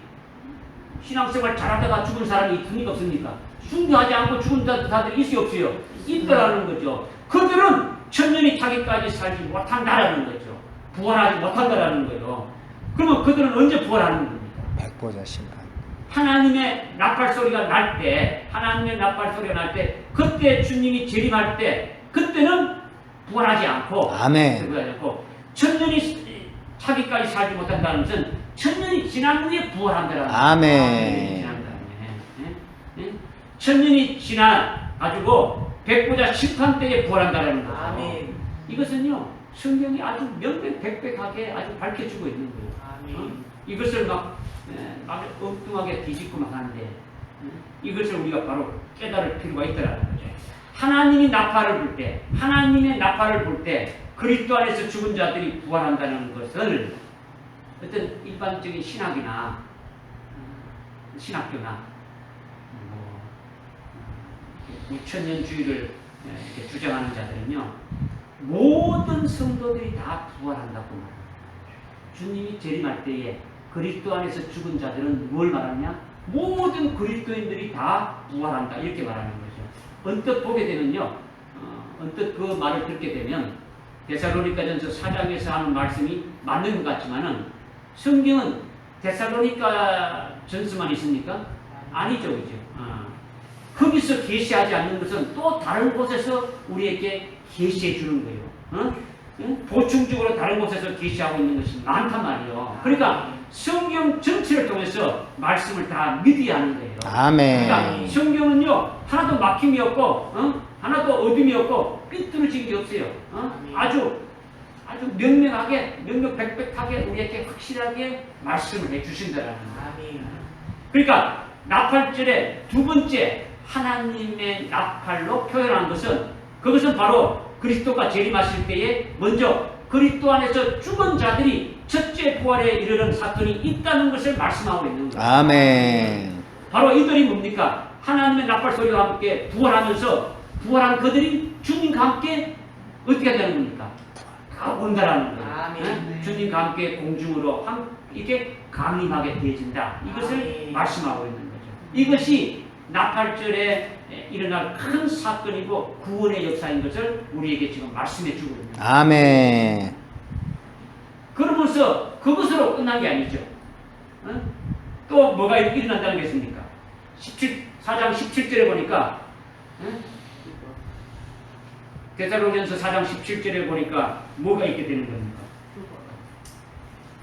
신앙생활 잘하다가 죽은 사람이 있습니까 없습니까? 순교하지 않고 죽은 자들이 있어요 없어요? 있더라는 거죠. 그들은 천년이 차기까지 살지 못한다라는 거죠. 부활하지 못한다라는 거예요. 그러면 그들은 언제 부활하는 겁니까? 백보자 심판. 하나님의 나팔 소리가 날 때, 그때 주님이 재림할 때, 그때는 부활하지 않고, 아멘. 천년이 차기까지 살지 못한다는 것은 천년이 지난 후에 부활한다라는 거예요. 아멘. 천년이 지나 가지고 백보자 심판 때에 부활한다라는 거예요. 아멘. 이것은요 성경이 아주 명백백백하게 아주 밝혀주고 있는 거예요. 이것을 막 엉뚱하게 뒤집고 막 하는데 이것을 우리가 바로 깨달을 필요가 있다라는 거죠. 하나님이 나팔을 불 때, 하나님의 나팔을 불 때 그리스도 안에서 죽은 자들이 부활한다는 것을 어떤 일반적인 신학이나 신학교나 2000년주의를 이렇게 주장하는 자들은요, 모든 성도들이 다 부활한다고 말합니다. 주님이 재림할 때에 그리스도 안에서 죽은 자들은 뭘 말하냐? 모든 그리스도인들이 다 부활한다, 이렇게 말하는 거죠. 언뜻 보게 되면요, 언뜻 그 말을 듣게 되면 데살로니가전서 4장에서 하는 말씀이 맞는 것 같지만은 성경은 데살로니가 전서만 있습니까? 아니죠, 그죠? 거기서 계시하지 않는 것은 또 다른 곳에서 우리에게 계시해 주는 거예요. 보충적으로 다른 곳에서 계시하고 있는 것이 많단 말이에요. 그러니까 성경 전체를 통해서 말씀을 다 믿어야 하는 거예요. 아멘. 그러니까 성경은요, 하나도 막힘이 없고, 하나도 어둠이 없고, 삐뚤어진 게 없어요. 아주 명명하게, 명명백백하게 우리에게 확실하게 말씀을 해주신다라는 거예요. 그러니까 나팔절의 두 번째 하나님의 나팔로 표현한 것은, 그것은 바로 그리스도가 재림하실 때에 먼저 그리스도 안에서 죽은 자들이 첫째 부활에 이르는 사건이 있다는 것을 말씀하고 있는 거예요. 아멘. 바로 이들이 뭡니까? 하나님의 나팔 소리와 함께 부활하면서 부활한 그들이 주님과 함께 어떻게 되는 겁니까? 다 온다라는 거예요. 네? 주님과 함께 공중으로 이렇게 강림하게 되어진다. 이것을 말씀하고 있는 거죠. 이것이 나팔절에 일어날 큰 사건이고 구원의 역사인 것을 우리에게 지금 말씀해 주고 있는 거예요. 아멘. 그러면서 그것으로 끝난 게 아니죠. 또 뭐가 일어난다는 게 있습니까? 4장 17절에 보니까, 데살로니가전서 4장 17절에 보니까 뭐가 있게 되는 겁니까?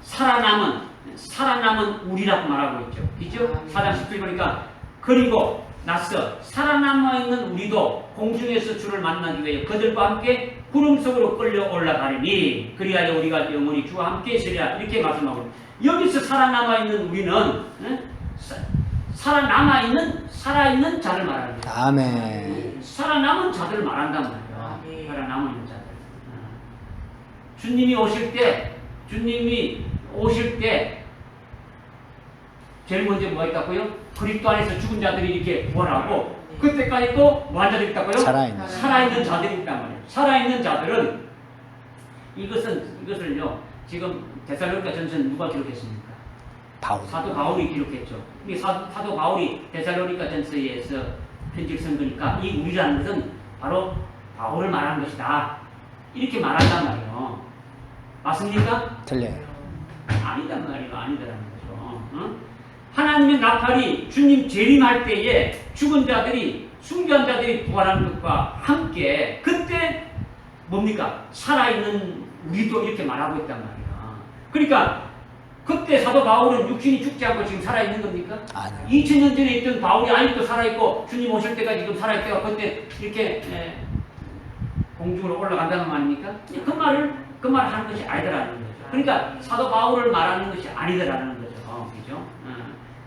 살아남은 우리라고 말하고 있죠. 그죠? 4장 17절 보니까, 그리고 나서 살아남아있는 우리도 공중에서 주를 만나기 위해 그들과 함께 구름 속으로 끌려 올라가리니 그리하여 우리가 영원히 주와 함께 있으리라, 이렇게 말씀하고, 여기서 살아남아있는 우리는 살아있는 자를 말하는 거예요. 아멘. 살아남은 자들을 말한단 말이에요. 살아남은 자들. 주님이 오실 때 제일 먼저 뭐가 있다고요? 그리스도 안에서 죽은 자들이 이렇게 부활하고, 그때까지 또 뭐한 자들이 있다고요? 살아있는 자들이 있단 말이에요. 살아있는 자들은 이것을요, 지금 데살로니가 전서는 누가 기록했습니까? 사도 바울이 기록했죠. 이 사도 바울이 데살로니가 전서에서 편지를 쓴 거니까 이 우리라는 것은 바로 바울을 말하는 것이다, 이렇게 말한단 말이에요. 맞습니까? 틀려요. 아니란 말이에요. 아니다라는 거죠. 하나님의 나팔이 주님 재림할 때에 죽은 자들이, 순교한 자들이 부활하는 것과 함께 그때 뭡니까? 살아있는 우리도 이렇게 말하고 있단 말이야. 그러니까 그때 사도 바울은 육신이 죽지 않고 지금 살아있는 겁니까? 아니요. 2000년 전에 있던 바울이 아직도 살아있고 주님 오실 때까지 지금 살아있다가 그때 이렇게 공중으로 올라간다는 말입니까? 그 말을 하는 것이 아니더라는 거죠. 그러니까 사도 바울을 말하는 것이 아니더라는 거죠. 그죠?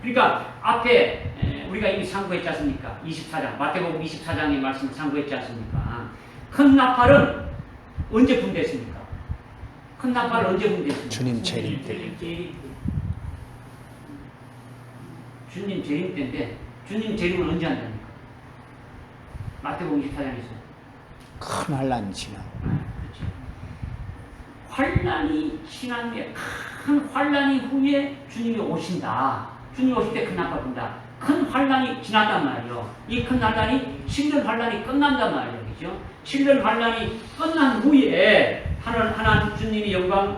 그러니까 앞에 우리가 이미 상고했지 않습니까? 24장, 마태복음 24장의 말씀을 상고했지 않습니까? 큰 나팔은 언제 분대했습니까? 큰 나팔을 언제 분대했습니까? 주님 재림 때. 주님 재림 때인데, 주님 재림은 언제 한다니까? 마태복음 24장에서. 큰 환란이 지나고. 그렇죠. 환란이 지난 뒤에, 큰 환란이 후에 주님이 오신다. 주님이 오실 때 큰 나팔 분다. 큰 환란이 지났단 말이에요. 이 큰 환란이 7년 환란이 끝난단 말이에요. 그죠? 7년 환란이 끝난 후에 하나님 주님이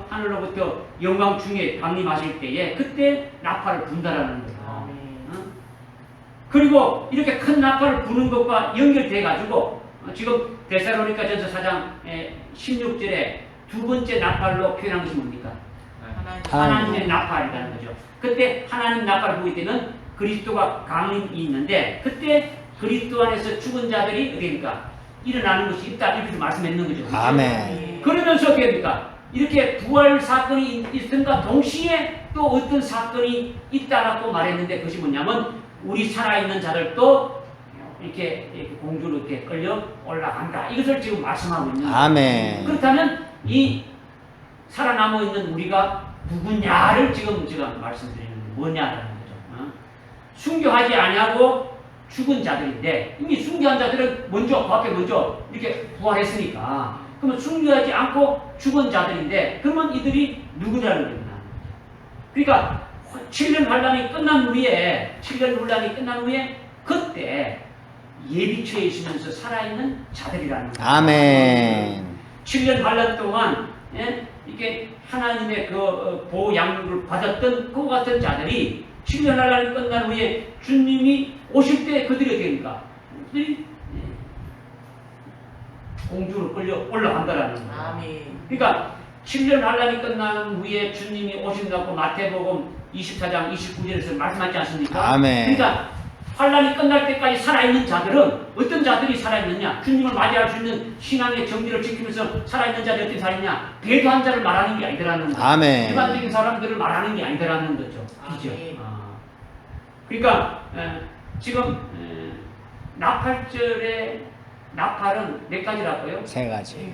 하늘로부터 영광 중에 강림하실 때에 그때 나팔을 분다라는 거예요. 그리고 이렇게 큰 나팔을 부는 것과 연결돼 가지고 지금 데살로니가전서 4장 16절에 두 번째 나팔로 표현한 것이 뭡니까? 하나님의 나팔이라는 거죠. 그때 하나님 나팔을 부을 때는 그리스도가 강림이 있는데, 그때 그리스도 안에서 죽은 자들이 어디입니까? 일어나는 것이 있다, 이렇게 말씀했는 거죠. 아멘. 그러면서 어떻게 됩니까? 이렇게 부활 사건이 있음과 동시에 또 어떤 사건이 있다라고 말했는데, 그것이 뭐냐면 우리 살아있는 자들도 이렇게 공주로 이렇게 끌려 올라간다. 이것을 지금 말씀하고 있는 거예요. 아멘. 그렇다면 이 살아남아 있는 우리가 누구냐를 지금 제가 말씀드리는 게 뭐냐라는 거죠. 순교하지 아니하고 죽은 자들인데 이미 순교한 자들은 먼저 그 앞에 먼저 이렇게 부활했으니까 그러면 순교하지 않고 죽은 자들인데 그러면 이들이 누구냐는 겁니다. 그러니까 7년 환란이 끝난 후에 7년 환란이 끝난 후에 그때 예비처에 있으면서 살아있는 자들이라는 거예요. 아멘. 7년 환란 동안 이렇게 하나님의 그 보호 양육을 받았던 그 같은 자들이 7년 환란이 끝난 후에 주님이 오실 때 그들이 어떻게 됩니까? 그들이 공주로 끌려 올라간다라는 거예요. 아멘. 그러니까 7년 환란이 끝난 후에 주님이 오신다고 마태복음 24장 29절에서 말씀하지 않습니까? 아멘. 그러니까 환란이 끝날 때까지 살아있는 자들은 어떤 자들이 살아있느냐? 주님을 맞이할 수 있는 신앙의 정리를 지키면서 살아있는 자들이 어떻게 살아있냐? 배도한 자를 말하는 게 아니더라는 거죠. 아멘. 일반적인 사람들을 말하는 게 아니더라는 거죠. 그죠? 아멘. 그러니까 지금 나팔절의 나팔은 몇 가지라고요? 세 가지.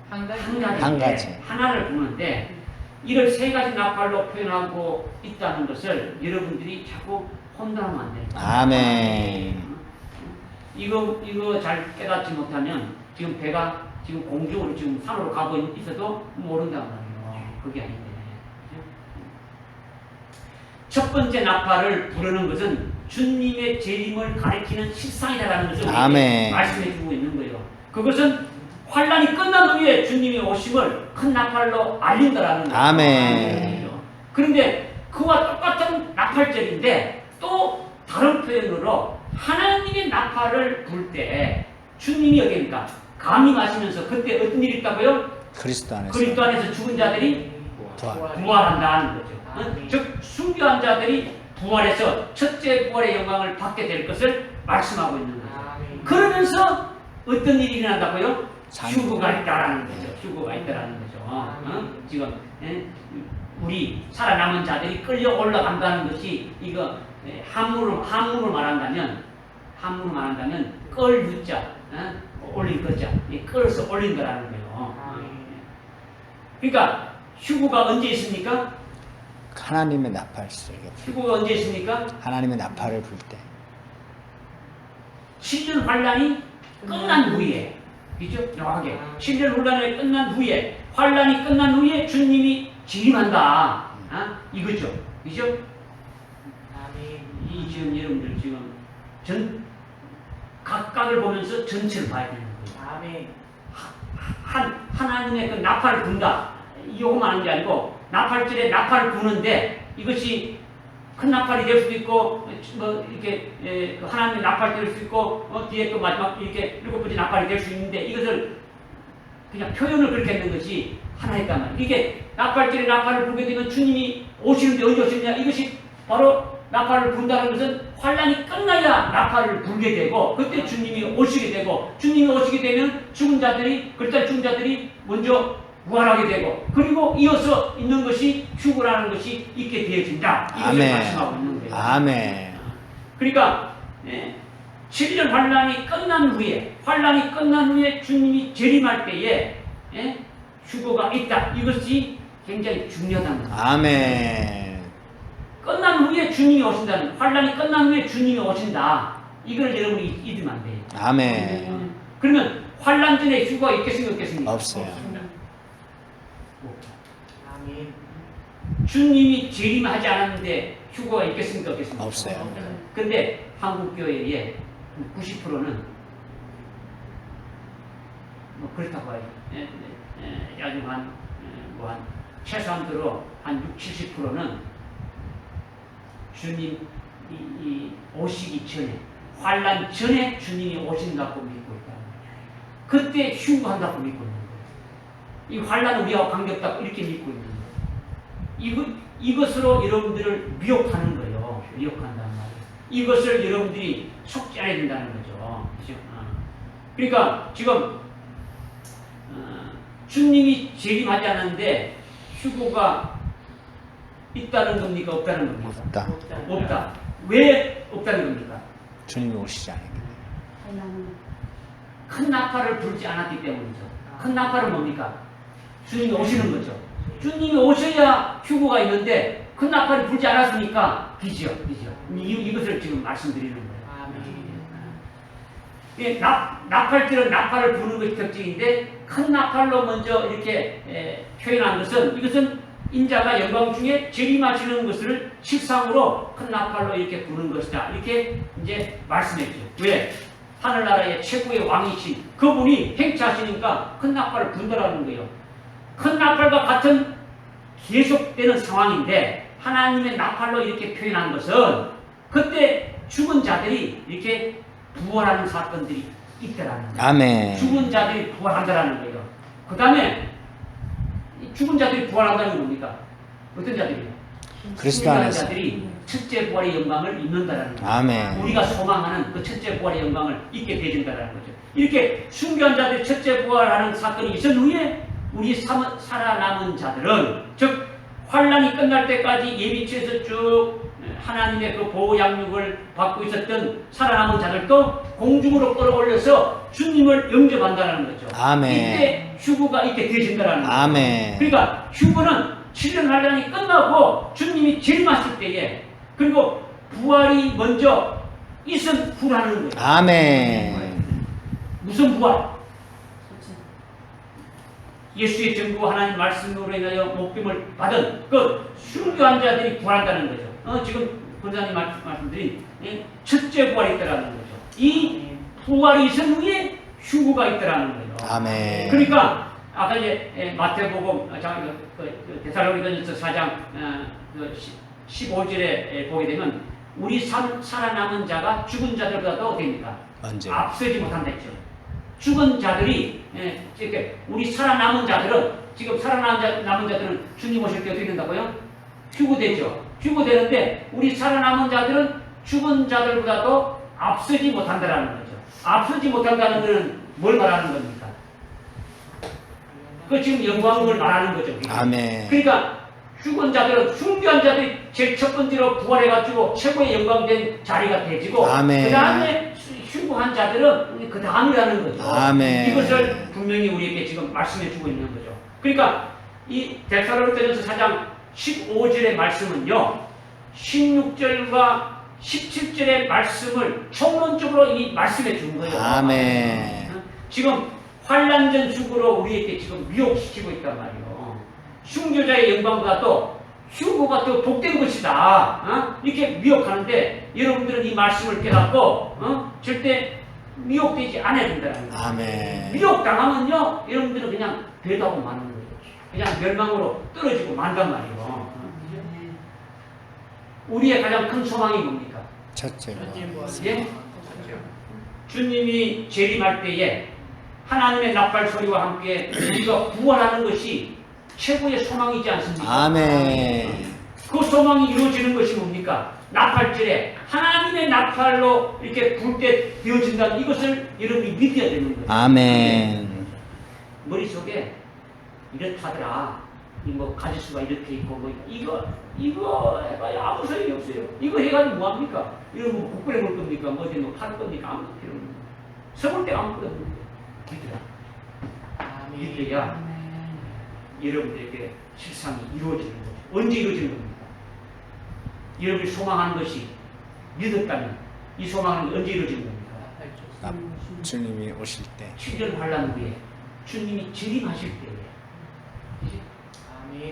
한 가지. 한 가지. 하나를 보는데 이를 세 가지 나팔로 표현하고 있다는 것을 여러분들이 자꾸 혼동하면 안 돼요. 아멘. 이거 잘 깨닫지 못하면 지금 배가 지금 공중으로 지금 산으로 가고 있어도 모른단 말이에요. 그게 아닌데. 첫 번째 나팔을 부르는 것은 주님의 재림을 가리키는 식상이라는 것을 아멘. 말씀해 주고 있는 거예요. 그것은 환란이 끝난 후에 주님의 오심을 큰 나팔로 알린다라는 거예요. 아멘. 그런데 그와 똑같은 나팔절인데 또 다른 표현으로 하나님의 나팔을 불 때 주님이 어디입니까? 감임하시면서 그때 어떤 일이 있다고요? 그리스도 안에서 그리스도 안에서 죽은 자들이 부활. 부활한다는 거죠. 아멘. 즉 순교한 자들이 부활해서 첫째 부활의 영광을 받게 될 것을 말씀하고 있는 거죠. 아멘. 그러면서 어떤 일이 일어난다고요? 산후. 휴거가 있다라는 거죠. 휴거가 있다라는 거죠. 지금 우리 살아남은 자들이 끌려 올라간다는 것이 이거 한문으로 말한다면 끌 유자 올린 거자 끌어서 올린 거라는 거예요. 그러니까 휴거가 언제 있습니까? 하나님의 나팔 소리가 휴거가 언제 있습니까? 하나님의 나팔을 불 때. 7년 환란이 끝난 후에 그죠? 정확하게 7년 환란이 끝난 후에 환란이 끝난 후에 주님이 재림한다. 이거죠. 그죠? 아멘. 이 지금 여러분들 지금 각각을 보면서 전체를 봐야 되는 거예요. 아멘. 하나님의 그 나팔을 분다. 이거만 하는 게 아니고 나팔절에 나팔을 부는데 이것이 큰 나팔이 될 수도 있고 뭐 이렇게 그 하나님의 나팔 될 수 있고 뒤에 또 마지막 이렇게 7번째 나팔이 될 수 있는데 이것을 그냥 표현을 그렇게 했는 것이 하나였단 말이에요. 이게 나팔절에 나팔을 불게 되면 주님이 오시는데 언제 오시느냐 이것이 바로 나팔을 분다는 것은 환란이 끝나야 나팔을 불게 되고 그때 주님이 오시게 되고 주님이 오시게 되면 죽은 자들이 먼저 부활하게 되고 그리고 이어서 있는 것이 휴거라는 것이 있게 되어진다. 이것을 아멘. 말씀하고 있는 거예요. 아멘. 그러니까 7년 환란이 끝난 후에 주님이 재림할 때에 휴거가 있다. 이것이 굉장히 중요하다는 거예요. 아멘. 끝난 후에 주님이 오신다는 환란이 끝난 후에 주님이 오신다. 이걸 여러분이 잊으면 안 돼요. 아멘. 그러면 환란 전에 휴거가 있겠습니까? 없겠습니까? 없어요. 아멘. 주님이 재림하지 않았는데 휴거가 있겠습니까? 없겠습니까? 없어요. 근데 한국 교회의 90%는 뭐 그렇다고 해요. 아주 한 최소한 들어 한 60, 70%는 주님 이 오시기 전에 환란 전에 주님이 오신다고 믿고 있다. 그때 휴거한다고 믿고 있는 거예요. 이 환란은 우리와 관계없다고 이렇게 믿고 있는 거예요. 이것으로 여러분들을 미혹하는 거예요. 미혹한단 말이에요. 이것을 여러분들이 속지 않아야 된다는 거죠. 그죠? 그러니까 지금 주님이 재림하지 않았는데 휴거가 있다는 겁니까? 없다는 겁니까? 없다. 없다. 왜 없다는 겁니까? 주님이 오시지 않으니까. 큰 나팔을 불지 않았기 때문이죠. 큰 나팔은 뭡니까? 주님이 오시는 거죠. 주님이 오셔야 휴거가 있는데 큰 나팔이 불지 않았으니까 비죠. 이것을 지금 말씀드리는 거예요. 예, 나팔질은 나팔을 부는 것이 특징인데 큰 나팔로 먼저 이렇게 표현한 것은 이것은 인자가 영광 중에 재림하시는 것을 실상으로 큰 나팔로 이렇게 부는 것이다. 이렇게 이제 말씀했죠. 왜? 하늘나라의 최고의 왕이신 그분이 행차하시니까 큰 나팔을 분다라는 거예요. 큰 나팔과 같은 계속되는 상황인데 하나님의 나팔로 이렇게 표현한 것은 그때 죽은 자들이 이렇게 부활하는 사건들이 있더라는 거예요. 아멘. 죽은 자들이 부활한다라는 거예요. 그 다음에 죽은 자들이 부활한다는 건 뭡니까? 어떤 자들이요? 그리스도 안에서. 자들이 첫째 부활의 영광을 입는다라는 거예요. 아멘. 우리가 소망하는 그 첫째 부활의 영광을 입게 되진다라는 거죠. 이렇게 순교한 자들이 첫째 부활하는 사건이 있은 후에 우리 살아남은 자들은 즉 환란이 끝날 때까지 예비치에서 쭉 하나님의 그 보호 양육을 받고 있었던 살아남은 자들도 공중으로 끌어올려서 주님을 영접한다는 거죠. 아멘. 이때 휴거가 있게 되어진다는 거죠. 아멘. 그러니까 휴거는 7년 환란이 끝나고 주님이 재림하실 때에 그리고 부활이 먼저 있은 후라는 거예요. 아멘. 무슨 부활? 예수의 전부 하나님 말씀으로 인하여 목숨을 받은 그 순교한 자들이 부활한다는 거죠. 지금 권사님 말씀드린 첫째 부활이 있다라는 거죠. 이 부활이 있은 후에 휴거가 있다라는 거예요. 아멘. 그러니까 아까 이제 마태복음 데살로니가전서 4장 15절에 보게 되면 우리 살아남은 자가 죽은 자들보다도 어떻습니까? 언제? 앞서지 못한다 했죠. 죽은 자들이 이렇게 우리 살아남은 자들은 지금 살아남은 자들은 주님 오실 때 어떻게 된다고요? 휴거되죠. 휴거되는데 우리 살아남은 자들은 죽은 자들보다도 앞서지 못한다라는 거죠. 앞서지 못한다는 것은 뭘 말하는 겁니까? 그 지금 영광을 말하는 거죠. 아멘. 그러니까 죽은 자들은 순교한 자들이 제일 첫 번째로 부활해가지고 최고의 영광된 자리가 되지고 아멘. 그 다음에 휴거한 자들은 그 다음이라는 거죠. 아멘. 이것을 분명히 우리에게 지금 말씀해 주고 있는 거죠. 그러니까 이 데살로니가전서 4장 15절의 말씀은요 16절과 17절의 말씀을 총론적으로 이미 말씀해 준 거예요. 아멘. 지금 환란전 죽으로 우리에게 지금 미혹시키고 있단 말이에요. 순교자의 영광보다도 휴거가 더 복된 것이다. 이렇게 미혹하는데 여러분들은 이 말씀을 깨닫고 절대 미혹되지 않아야 된다는 거예요. 아멘. 미혹당하면요 여러분들은 그냥 배도하고 마는 거예요. 그냥 멸망으로 떨어지고 만단 말이에요. 우리의 가장 큰 소망이 뭡니까? 첫째. 예? 주님이 재림할 때에 하나님의 나팔 소리와 함께 우리가 부활하는 것이 최고의 소망이지 않습니까? 아멘. 그 소망이 이루어지는 것이 뭡니까? 나팔절에 하나님의 나팔로 이렇게 불 때 되어진다는 이것을 여러분이 믿어야 되는 거예요. 아멘. 머릿속에 이렇다더라. 뭐 가지수가 이렇게 있고 뭐 이거 해봐야 아무 소용이 없어요. 이거 해가지고 뭐 합니까? 이거 뭐 국물에 먹을 겁니까? 뭐 어디 뭐 팔 겁니까? 아무 필요 없는 거예요. 서볼 때 아무것도 없는 거예요. 믿어야 여러분들에게 실상이 이루어지는 거죠. 언제 이루어지는 겁니까? 여러분이 소망하는 것이 믿었다면 이 소망은 언제 이루어지는 겁니까? 주님이 오실 때. 7년 환란 후에 주님이 재림하실 때에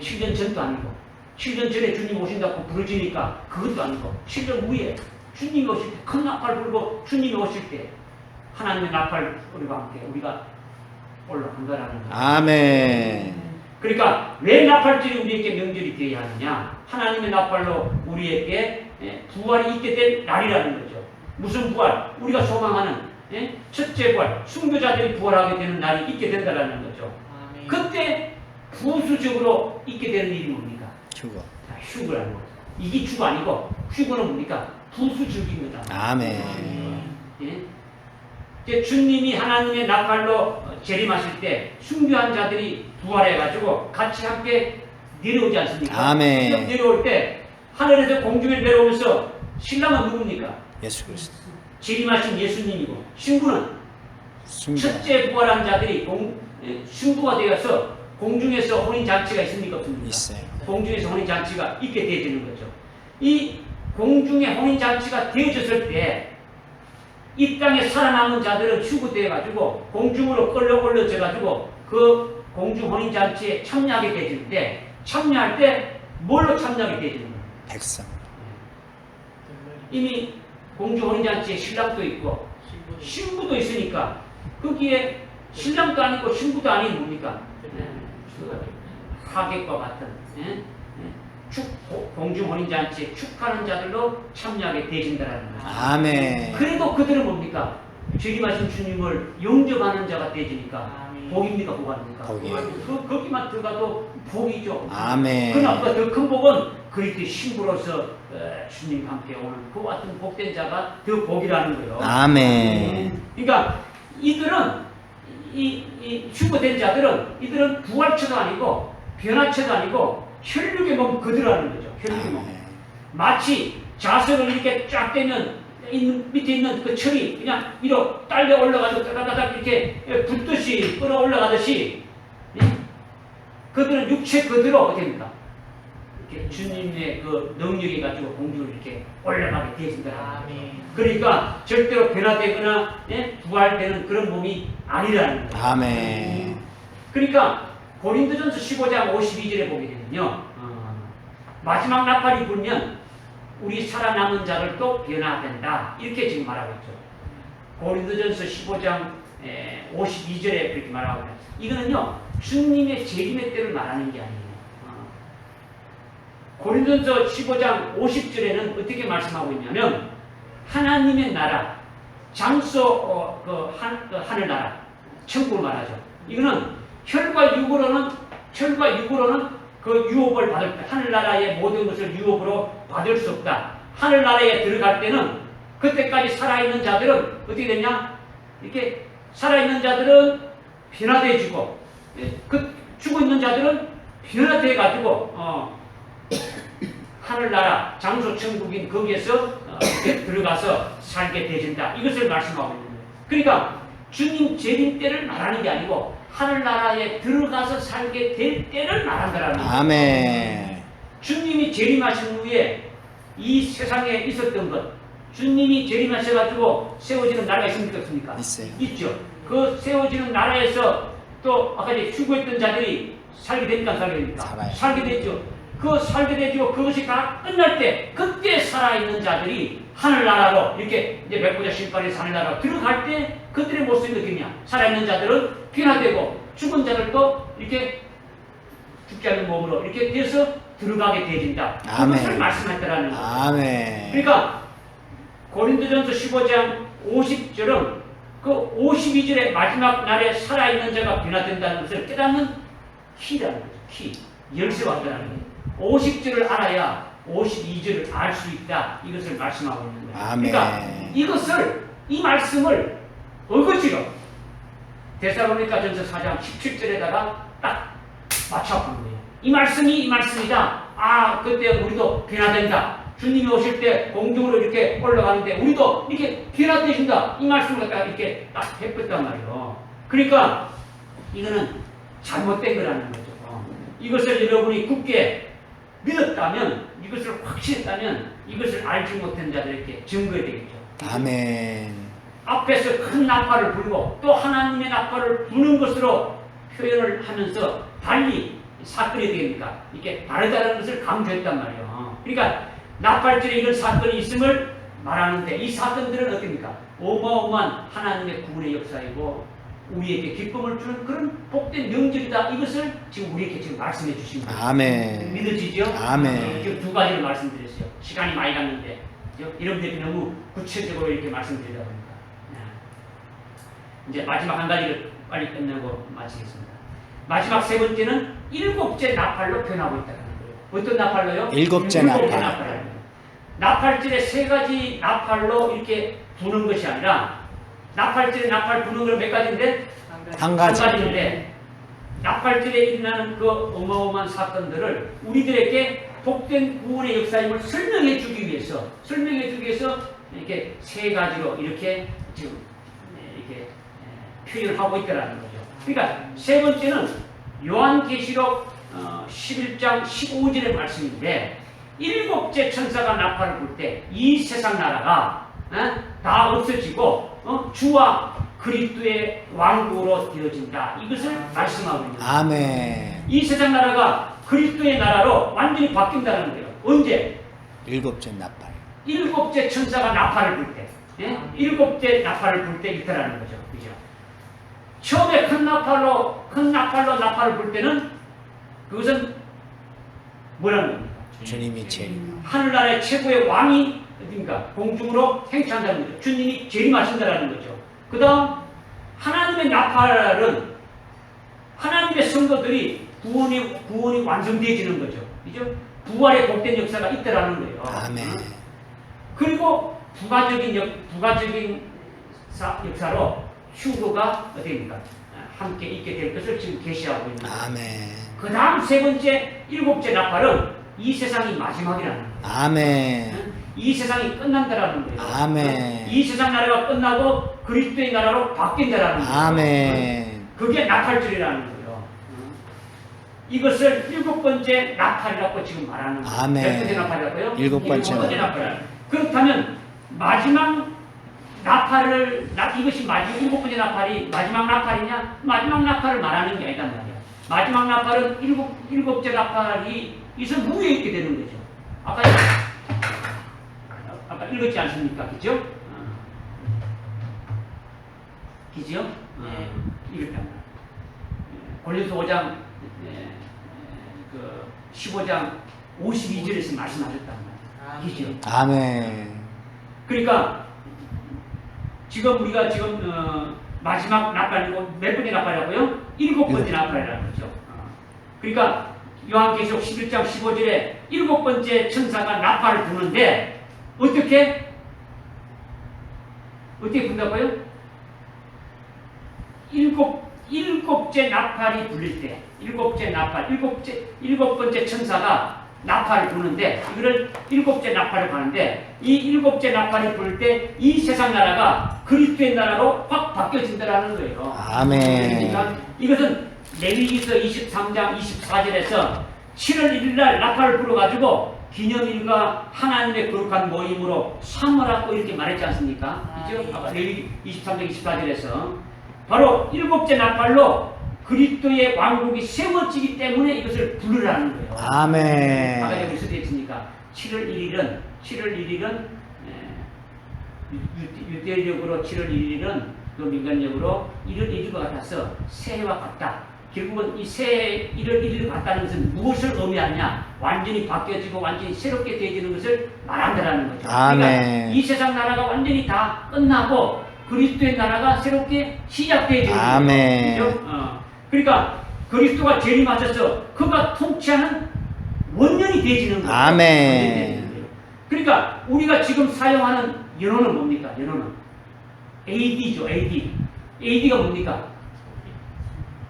7년 전도 아니고 7년 전에 주님 오신다고 부르지니까 그것도 아니고 7년 후에 주님이 오실 때 큰 나팔 불고 주님이 오실 때 하나님의 나팔 소리와 함께 우리가 올라간다라는 거예요. 아멘. 그러니까 왜 나팔절이 우리에게 명절이 되어야 하느냐? 하나님의 나팔로 우리에게 부활이 있게 된 날이라는 거죠. 무슨 부활? 우리가 소망하는 첫째 부활, 순교자들이 부활하게 되는 날이 있게 된다라는 거죠. 그때 부수적으로 있게 되는 일이 뭡니까? 휴거. 휴거라는 거죠. 이게 휴거 아니고 휴거는 뭡니까? 부수적인 거다. 아멘. 이제 주님이 하나님의 나팔로 재림하실 때 순교한 자들이 부활해가지고 같이 함께 내려오지 않습니까? 아멘. 내려올 때 하늘에서 공중에 내려오면서 신랑은 누굽니까? 예수 그리스도. 재림하신 예수님이고 신부는 순간. 첫째 부활한 자들이 신부가 되어서 공중에서 혼인잔치가 있습니까? 없습니까? 있어요. 공중에서 혼인잔치가 있게 되어지는 거죠. 이 공중의 혼인잔치가 되어졌을 때 이 땅에 살아남은 자들은 휴구되어가지고 공중으로 끌려 올려져가지고 그 공중 혼인잔치에 참여하게 되어지는데 참여할 때 뭘로 참여하게 되어지는 거예요? 백성. 이미 공중 혼인잔치에 신랑도 있고 신부도 있으니까 거기에 신랑도 아니고 신부도 아닌 뭡니까? 하객과 같은 공중 혼인잔치에 축하하는 자들로 참여하게 되신다라는 거죠. 아멘. 그래도 그들은 뭡니까? 재림하신 주님을 영접하는 자가 되지니까 복입니까? 복 아닙니까? 복이에요. 거기만 들어가도 복이죠. 아멘. 그러나 더 큰 복은 그리스도의 신부로서 주님과 함께 오는 그 같은 복된 자가 더 복이라는 거예요. 아멘. 그러니까 이들은 이 휴거된 자들은 이들은 부활체도 아니고 변화체도 아니고 혈육의 몸 그대로라는 거죠. 혈육의 몸. 마치 자석을 이렇게 쫙 떼면 밑에 있는 그 철이 그냥 위로 딸려 올라가지고 따다다닥 이렇게 붙듯이 끌어 올라가듯이 그들은 육체 그대로 어떻게 됩니까? 이렇게 주님의 그 능력이 가지고 공중을 이렇게 올라가게 되어진다. 그러니까 절대로 변화되거나 부활되는 그런 몸이 아니라는 거예요. 아멘. 그러니까 고린도전서 15장 52절에 보게 되면요. 마지막 나팔이 불면 우리 살아남은 자를 또 변화된다. 이렇게 지금 말하고 있죠. 고린도전서 15장 52절에 그렇게 말하고 있습니다. 이거는요. 주님의 재림의 때를 말하는 게 아니에요. 고린도전서 15장 50절에는 어떻게 말씀하고 있냐면 하나님의 나라, 장소 하늘나라, 천국을 말하죠. 이거는 혈과 육으로는 그 유업을 받을 때 하늘나라의 모든 것을 유업으로 받을 수 없다. 하늘나라에 들어갈 때는 그때까지 살아있는 자들은 어떻게 되냐? 이렇게 살아있는 자들은 변화되어지고 그 죽어있는 자들은 변화되어가지고 하늘나라 장소 천국인 거기에서 들어가서 살게 되진다. 이것을 말씀하고 있는 거예요. 그러니까 주님 재림 때를 말하는 게 아니고 하늘나라에 들어가서 살게 될 때를 말한다라는 거예요. 아멘. 주님이 재림하신 후에 이 세상에 있었던 것, 주님이 재림하셔가지고 세워지는 나라가 있습니까? 없습니까? 있어요. 있죠. 그 세워지는 나라에서 또 아까 이제 휴거했던 자들이 살게 됩니까? 안 살게 됩니까? 살아요. 살게 되죠. 그 살게 되죠. 그것이 다 끝날 때 그때 살아있는 자들이 하늘나라로 이렇게 이제 백보자 신발에서 하늘나라로 들어갈 때 그들의 모습이 어떻냐? 살아있는 자들은 변화되고 죽은 자들도 이렇게 죽지 않는 몸으로 이렇게 돼서 들어가게 되진다. 아멘. 그것을 말씀했다라는 거예요. 아멘. 그러니까 고린도전서 15장 50절은 그 52절의 마지막 날에 살아있는 자가 변화된다는 것을 깨닫는 키라는 거죠. 키. 열쇠와 같다는 거예요. 50절을 알아야 52절을 알 수 있다. 이것을 말씀하고 있는 거예요. 아멘. 그러니까 이 말씀을 어거지로 데살로니가전서 4장 17절에다가 딱 맞춰본 거예요. 이 말씀이다. 아, 그때 우리도 변화된다. 주님이 오실 때 공중으로 이렇게 올라가는데 우리도 이렇게 변화되신다. 이 말씀을 갖다가 이렇게 딱 해봤단 말이에요. 그러니까 이거는 잘못된 거라는 거죠. 이것을 여러분이 굳게 믿었다면, 이것을 확신했다면 이것을 알지 못한 자들에게 증거해야 되겠죠. 아멘. 앞에서 큰 나팔을 불고 또 하나님의 나팔을 부는 것으로 표현을 하면서 달리 사건이 되니까 이게 다르다는 것을 강조했단 말이에요. 그러니까 나팔절에 이런 사건이 있음을 말하는데 이 사건들은 어떻습니까? 어마어마한 하나님의 구원의 역사이고 우리에게 기쁨을 주는 그런 복된 명절이다. 이것을 지금 우리에게 지금 말씀해 주신 거예요. 아멘. 믿어지죠? 아멘. 지금 두 가지를 말씀드렸어요. 시간이 많이 갔는데 여러분들이 너무 구체적으로 이렇게 말씀드리다 보니까 이제 마지막 한 가지를 빨리 끝내고 마치겠습니다. 마지막 세 번째는 일곱째 나팔로 변하고 있다는 거예요. 어떤 나팔로요? 일곱째 나팔. 나팔절에 세 가지 나팔로 이렇게 부는 것이 아니라 나팔절에 나팔 부는 건 몇 가지인데? 한 가지. 한 가지인데 나팔절에 일어나는 그 어마어마한 사건들을 우리들에게 복된 구원의 역사임을 설명해 주기 위해서 이렇게 세 가지로 이렇게 지금 이렇게 표현하고 있다라는 거죠. 그러니까 세 번째는 요한계시록 11장 15절의 말씀인데 일곱째 천사가 나팔을 불 때 이 세상 나라가 다 없어지고 주와 그리스도의 왕국으로 되어진다. 이것을 말씀하고 있는 거예요. 아멘. 이 세상 나라가 그리스도의 나라로 완전히 바뀐다는 거예요. 언제? 일곱째 나팔. 일곱째 천사가 나팔을 불 때, 일곱째 나팔을 불 때 있다라는 거죠. 그죠? 처음에 큰 나팔로 나팔을 불 때는 그것은 뭐라는 겁니까? 주님이 재림. 하늘나라의 최고의 왕이 어딘가 공중으로 행차한다는 거죠. 주님이 재림하신다라는 거죠. 그 다음 하나님의 나팔은 하나님의 성도들이 구원이 완성되어지는 거죠. 그죠? 부활의 복된 역사가 있다라는 거예요. 아멘. 그리고 부가적인 역사로 휴거가 어디입니까? 함께 있게 될 것을 지금 계시하고 있는 거예요. 아멘. 그 다음 세 번째 일곱째 나팔은 이 세상이 마지막이라는 거예요. 아멘. 이 세상이 끝난다라는 거예요. 아멘. 이 세상 나라가 끝나고 그리스도의 나라로 바뀐다라는 거예요. 아멘. 그게 나팔절이라는 거예요. 이것을 일곱 번째 나팔이라고 지금 말하는 거예요. 아멘. 몇 번째 나팔이라고요? 일곱 번째 나팔. 그렇다면 마지막 나팔을 이것이 일곱 번째 나팔이 마지막 나팔이냐? 마지막 나팔을 말하는 게 아니단 말이야. 마지막 나팔은 일곱째 나팔이 있어 무에 있게 되는 거죠. 아까 읽었지 않습니까? 그죠? 그죠? 이렇게 합니다. 골로새 5장 15장 52절에서 말씀하셨단 말이에요. 그죠? 아멘. 그러니까 지금 우리가 마지막 나팔이고 몇 번째 나팔이라고요? 일곱 번째 나팔이라는 거죠. 그러니까 요한계시록 11장 15절에 일곱 번째 천사가 나팔을 부는데 어떻게 분다고요? 일곱째 나팔이 불릴 때 일곱 번째 천사가 나팔을 부는데 이거를 일곱째 나팔을 부는데 이 일곱째 나팔이 불 때 이 세상 나라가 그리스도의 나라로 확 바뀌어진다라는 거예요. 아멘. 그러니까 이것은 레위기서 23장 24절에서 7월 1일 날 나팔을 불어가지고 기념일과 하나님의 거룩한 모임으로 삼으라고 이렇게 말했지 않습니까? 그죠? 아까 레위기 23장 24절에서 바로 일곱째 나팔로 그리스도의 왕국이 세워지기 때문에 이것을 부르라는 거예요. 아멘. 아까 여기 쓰여있으니까 7월 1일은 유대력으로 7월 1일은 또 민간력으로 1월 1일과 같아서 새해와 같다. 결국은 이 새해 1월 1일 같다는 것은 무엇을 의미하냐? 완전히 바뀌어지고 완전히 새롭게 되어지는 것을 말한다는 거죠. 아멘. 그러니까 이 세상 나라가 완전히 다 끝나고 그리스도의 나라가 새롭게 시작되어지는 거죠. 아멘. 그렇죠? 그러니까 그리스도가 재림하셔서 그가 통치하는 원년이 되어지는 거예요. 아멘. 그러니까 우리가 지금 사용하는 연호는 뭡니까? 연호는 AD죠. AD가 뭡니까?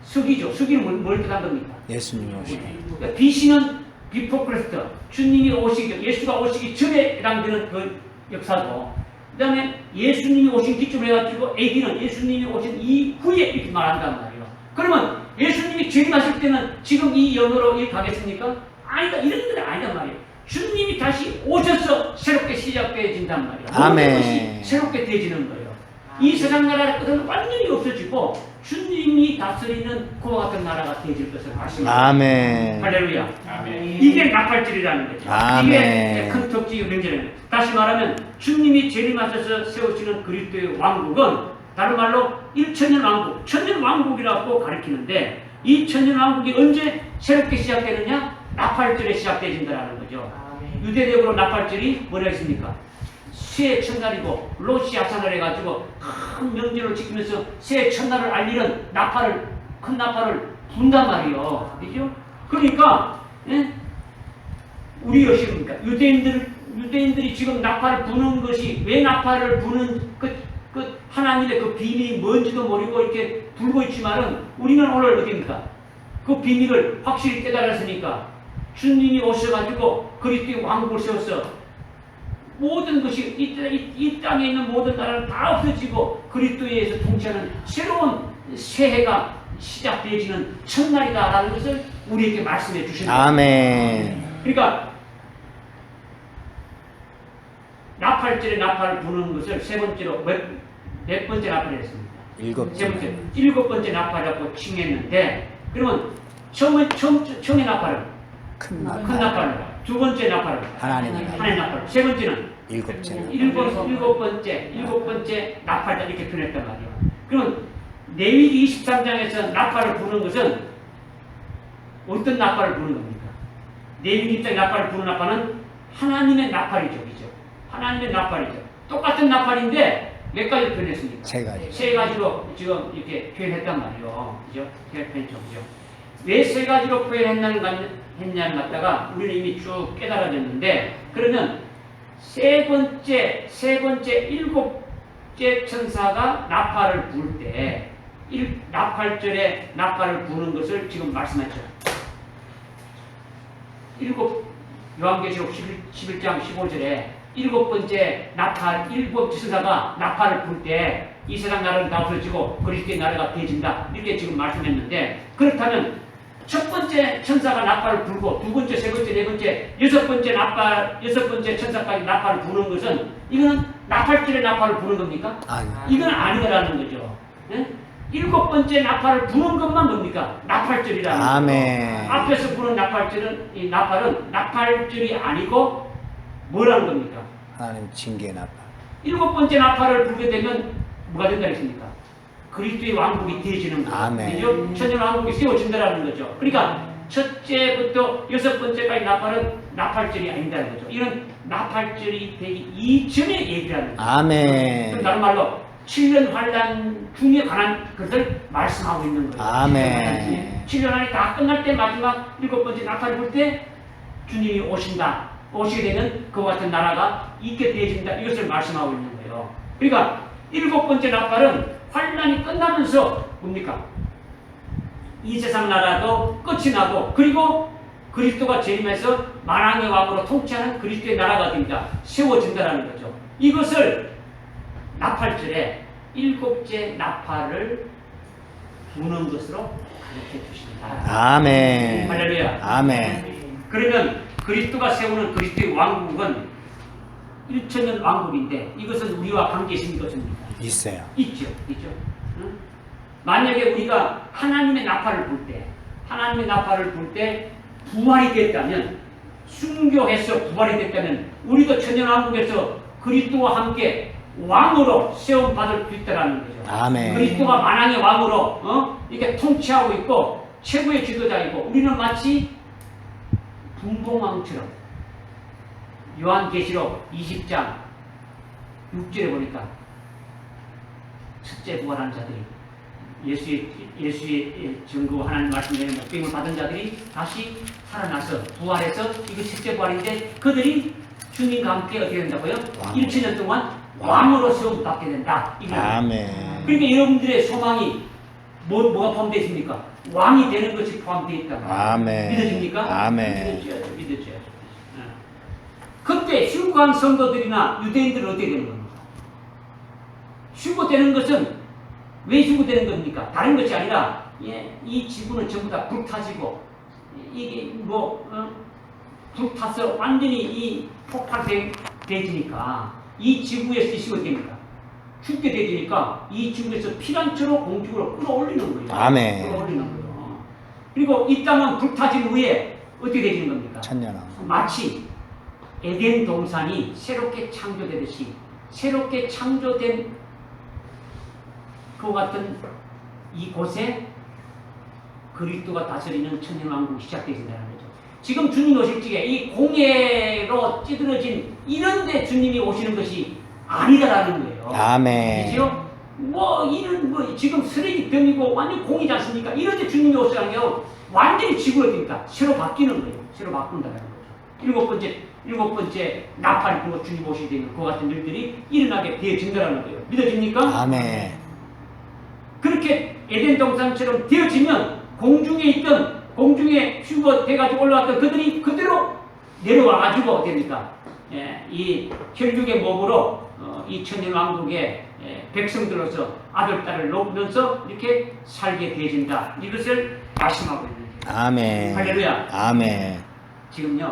수기죠. 수기는 뭘 뜻한 겁니까? 예수님 오시기. 그러니까 BC는 비포 크리스트, 주님이 오시기, 예수가 오시기 전에 해당되는 그 역사고, 그 다음에 예수님이 오신 기점으로 해가지고 AD는 예수님이 오신 이후에 이렇게 말한단 말이에요. 그러면 예수님이 재림하실 때는 지금 이 연호로 이렇게 가겠습니까? 아니다. 이런 건 아니단 말이에요. 주님이 다시 오셔서 새롭게 시작되어진단 말이에요. 아멘. 모든 것이 새롭게 되어지는 거예요. 이 세상 나라의 끝은 완전히 없어지고 주님이 다스리는 그와 같은 나라가 되어질 것을 말씀합니다. 아멘. 할렐루야. 아멘. 이게 나팔절이라는 거죠. 아멘. 이게 큰 특징이 명제는 다시 말하면 주님이 재림하셔서 세우시는 그리스도의 왕국은 다른 말로 1천년 왕국, 천년 왕국이라고 가리키는데 이 천년 왕국이 언제 새롭게 시작되느냐? 나팔절에 시작되어진다는 거죠. 아멘. 유대적으로 나팔절이 뭐라 했습니까? 새해 첫날이고 로시 아사날 해가지고 큰 명절을 지키면서 새해 첫날을 알리는 큰 나팔을 분단 말이에요. 그죠? 그러니까 우리 여시입니까? 유대인들이 지금 나팔을 부는 것이 왜 나팔을 부는 그 하나님의 그 비밀이 뭔지도 모르고 이렇게 불고 있지만은 우리는 오늘 어디입니까? 그 비밀을 확실히 깨달았으니까 주님이 오셔가지고 그리스도의 왕국을 세워서 모든 것이 이 땅에 있는 모든 나라는 다 없어지고 그리스도에 의해서 통치하는 새로운 새해가 시작되어지는 첫날이다라는 것을 우리에게 말씀해 주셨습니다. 아멘. 그러니까 나팔절에 나팔을 부는 것을 세 번째로 몇 번째 나팔을 했습니다. 세 번째, 일곱 번째 나팔이라고 칭했는데 그러면 처음의 나팔은 큰 큰 나팔. 나팔을 두 번째 나팔을 하나님의 하나님 나팔 세 번째는 일곱째 나팔. 일곱 번째 나팔 이렇게 표현했단 말이에요. 그러면 레위기 23장에서 나팔을 부는 것은 어떤 나팔을 부는 겁니까? 레위기 23장 나팔을 부는 나팔은 하나님의 나팔이죠, 그죠? 하나님의 나팔이죠. 똑같은 나팔인데 몇 가지로 표현했습니까? 세 가지. 세 가지로 지금 이렇게 표현했단 말이에요, 그죠? 표현했죠, 그죠? 왜 세 가지로 표현했냐는 갖다가 우리는 이미 쭉 깨달아졌는데 그러면 세 번째 일곱째 천사가 나팔을 불 때 나팔절에 나팔을 부는 것을 지금 말씀하셨죠. 요한계시록 11장 15절에 일곱 번째 천사가 나팔을 불 때 이 세상 나라는 다 없어지고 그리스도의 나라가 되어진다 이렇게 지금 말씀했는데 그렇다면 첫 번째 천사가 나팔을 불고 두 번째, 세 번째, 네 번째, 여섯 번째 천사까지 나팔을 부는 것은 이거는 나팔절에 나팔을 부는 겁니까? 아니. 이건 아니다라는 거죠. 예? 일곱 번째 나팔을 부는 것만 뭡니까? 나팔절이라는 거죠. 아멘. 앞에서 부는 이 나팔은 나팔절이 아니고 뭐라는 겁니까? 하나님 징계 나팔. 일곱 번째 나팔을 불게 되면 뭐가 된다 했습니까? 그리스도의 왕국이 되어지는 거죠. 아멘. 그죠? 천년 왕국이 세워진다라는 거죠. 그러니까 첫째부터 여섯 번째까지 나팔은 나팔절이 아니다는 거죠. 이런 나팔절이 되기 이전의 얘기라는 거죠. 아멘. 그럼 다른 말로 7년 환란 중에 관한 것을 말씀하고 있는 거예요. 아멘. 7년 안에 다 끝날 때 마지막 일곱 번째 나팔을 불 때 주님이 오신다. 오시게 되면 그와 같은 나라가 있게 되어진다. 이것을 말씀하고 있는 거예요. 그러니까 일곱 번째 나팔은 환란이 끝나면서 뭡니까? 이 세상 나라도 끝이 나고 그리고 그리스도가 재림해서 만왕의 왕으로 통치하는 그리스도의 나라가 됩니다. 세워진다는 거죠. 이것을 나팔절에 일곱째 나팔을 부는 것으로 가르쳐 주십니다. 아멘. 할렐루야. 아멘. 그러면 그리스도가 세우는 그리스도의 왕국은 1천년 왕국인데 이것은 우리와 관계 있는 것입니까? 있어요. 있죠. 응? 만약에 우리가 하나님의 나팔을 불 때 부활이 됐다면 순교해서 부활이 됐다면 우리도 천년 왕국에서 그리스도와 함께 왕으로 세움 받을 수 있다라는 거죠. 아멘. 그리스도가 만왕의 왕으로 이렇게 통치하고 있고 최고의 지도자이고 우리는 마치 분봉왕처럼 요한계시록 20장 6절에 보니까 첫째 부활하는 자들이 예수의 증거 하나님 말씀에 목숨을 받은 자들이 다시 살아나서 부활해서 이게 첫째 부활인데 그들이 주님과 함께 어떻게 된다고요? 1천년 동안 왕으로 세움 받게 된다. 아멘. 그러니까 여러분들의 소망이 뭐가 포함되어 있습니까? 왕이 되는 것이 포함되어 있다. 아멘. 믿어집니까? 아멘. 믿어줘야죠. 그때 휴거한 성도들이나 유대인들은 어떻게 되는 겁니까? 휴거되는 것은 왜 휴거되는 겁니까? 다른 것이 아니라 이 지구는 전부 다 불타지고 이게 불타서 완전히 이 폭발되지니까 이 지구에서 휴거됩니까? 죽게 되니까 이 지구에서 피난처로 공중으로 끌어올리는 거예요. 아멘. 끌어올리는 거예요. 그리고 이 땅은 불타진 후에 어떻게 되는 겁니까? 천년왕국. 마치 에덴 동산이 새롭게 창조되듯이 새롭게 창조된 그와 같은 이곳에 그리스도가 다스리는 천년왕국이 시작되어진다는 거죠. 지금 주님 오실 적에 이 공예로 찌들어진 이런 데 주님이 오시는 것이 아니다라는 거예요. 아멘. 그죠? 지금 쓰레기병이고 완전 공이지 않습니까? 이런 데 주님이 오시라는 게 완전히 지구로 됩니다. 새로 바뀌는 거예요. 새로 바꾼다는 거죠. 일곱 번째 나팔이 불고 주님 오시게 되면 그와 같은 일들이 일어나게 되어진다는 거예요. 믿어집니까? 아멘. 그렇게 에덴 동산처럼 되어지면 공중에 휴거돼가지고 올라왔던 그들이 그대로 내려와가지고 됩니까? 이 혈육의 몸으로 이 천년왕국의 백성들로서 아들, 딸을 놓으면서 이렇게 살게 되어진다. 이것을 말씀하고 있는 거예요. 아멘. 할렐루야. 아멘. 지금요.